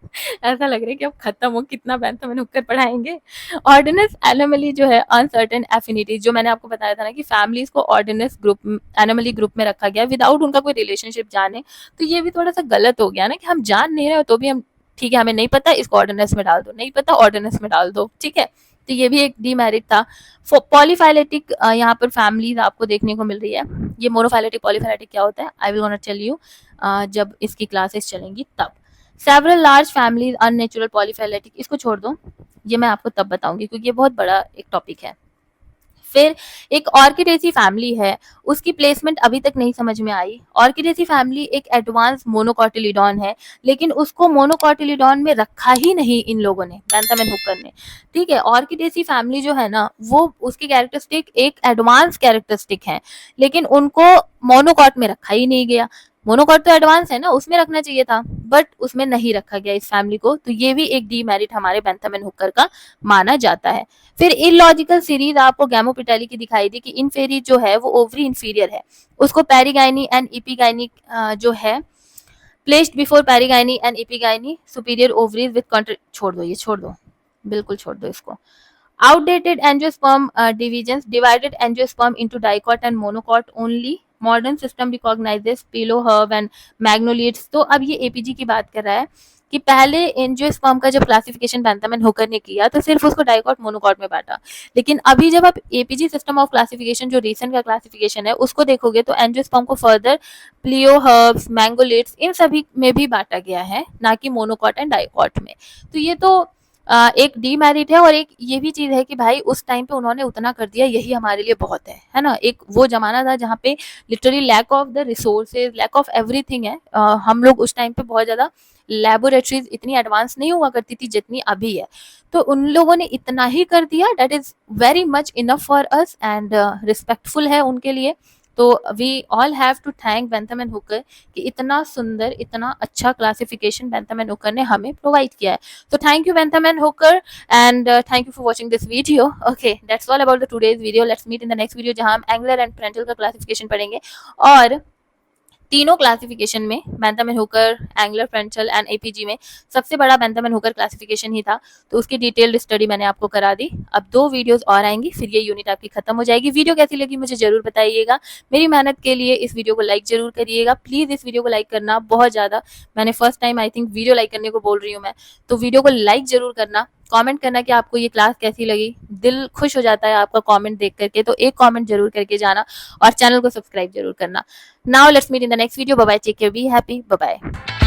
ऐसा लग रहा है कि अब खत्म हो, कितना बेंथम एंड हुकर पढ़ाएंगे। ऑर्डिनस एनोमली जो है, अनसर्टेन एफिनिटी, जो मैंने आपको बताया था ना कि फैमिलीज को ऑर्डिनस ग्रुप, एनोमली ग्रुप में रखा गया विदाउट उनका कोई रिलेशनशिप जाने। तो ये भी थोड़ा सा गलत हो गया ना कि हम जान नहीं रहे हो तो भी हम, ठीक है हमें नहीं पता इसको ऑर्डिनस में डाल दो, नहीं पता ऑर्डिनस में डाल दो। ठीक है, तो ये भी एक डीमेरिट था। पॉलीफाइलेटिक यहाँ पर फैमिलीज आपको देखने को मिल रही है। ये मोनोफाइलेटिक पॉलीफाइलेटिक क्या होता है, I will gonna tell you जब इसकी क्लासेस चलेंगी तब। Several large families unnatural polyphyletic, इसको छोड़ दो, ये मैं आपको तब बताऊंगी क्योंकि ये बहुत बड़ा एक टॉपिक है। फिर एक ऑर्किडेसी फैमिली है, उसकी प्लेसमेंट अभी तक नहीं समझ में आई। ऑर्किडेसी फैमिली एक एडवांस मोनोकॉटिलिडॉन है, लेकिन उसको मोनोकॉटिलिडॉन में रखा ही नहीं इन लोगों ने, बेंथम एंड हुकर ने। ठीक है, ऑर्किडेसी फैमिली जो है ना, वो उसकी कैरेक्टरिस्टिक एक एडवांस कैरेक्टरिस्टिक है, लेकिन उनको मोनोकॉट में रखा ही नहीं गया। मोनोकॉट तो एडवांस है ना, उसमें रखना चाहिए था, बट उसमें नहीं रखा गया इस फैमिली को, तो ये भी एक डीमेरिट हमारे बेंथम एंड हुकर का माना जाता है। फिर इलॉजिकल सीरीज आपको गैमोपिटेली की दिखाई दी कि इनफेरी जो है वो ओवरी इंफीरियर है, उसको पेरिगाइनी एंड इपिगाइनी जो है placed before perigynae and epigynae superior ovaries with छोड़ दो, ये छोड़ दो, बिल्कुल छोड़ दो इसको। Outdated angiosperm divisions divided angiosperm into dicot and monocot only. Modern system recognizes piloherb and magnoliates. तो अब ये एपीजी की बात कर रहा है कि पहले एंजियोस्पर्म का जब क्लासिफिकेशन बेंथम एंड हुकर ने किया तो सिर्फ उसको डाइकॉट मोनोकॉट में बांटा, लेकिन अभी जब आप एपीजी सिस्टम ऑफ क्लासिफिकेशन जो रिसेंट का क्लासिफिकेशन है उसको देखोगे तो एंजियोस्पर्म को फर्दर प्लियोहर्ब्स, मैंगोलिट्स, इन सभी में भी बांटा गया है, ना कि मोनोकॉट एंड डाइकॉट में। तो ये तो एक डीमेरिट है, और एक ये भी चीज है कि भाई उस टाइम पे उन्होंने उतना कर दिया, यही हमारे लिए बहुत है ना। एक वो जमाना था जहाँ पे literally lack of the resources, lack of everything है। हम लोग उस टाइम पे बहुत ज्यादा लेबोरेटरीज इतनी एडवांस नहीं हुआ करती थी जितनी अभी है, तो उन लोगों ने इतना ही कर दिया, that is very much enough for us and respectful है उनके लिए। तो we all have to thank Bentham and Hooker कि इतना सुंदर, इतना अच्छा क्लासिफिकेशन बेंथम एंड हुकर ने हमें प्रोवाइड किया है। So thank you Bentham and Hooker, and thank you for watching this video. Okay, that's all about the today's video. Let's meet in the next video जहाँ हम Engler and Prantl का classification पढ़ेंगे, और तीनों classification में Bentham and Hooker, Engler, फ्रेंचल and APG में सबसे बड़ा बेंथम एंड हुकर क्लासिफिकेशन ही था, तो उसकी डिटेल्ड स्टडी मैंने आपको करा दी। अब 2 वीडियोस और आएंगी, फिर ये यूनिट आपकी खत्म हो जाएगी। वीडियो कैसी लगी मुझे जरूर बताइएगा, मेरी मेहनत के लिए इस वीडियो को लाइक जरूर करिएगा, प्लीज इस वीडियो को लाइक करना बहुत ज्यादा, मैंने first time I think video like करने को बोल रही हूँ मैं, तो वीडियो को लाइक जरूर करना, कमेंट करना कि आपको ये क्लास कैसी लगी, दिल खुश हो जाता है आपका कमेंट देख करके, तो एक कमेंट जरूर करके जाना, और चैनल को सब्सक्राइब जरूर करना। Now let's meet in the next video, bye bye, take care, be happy, bye bye.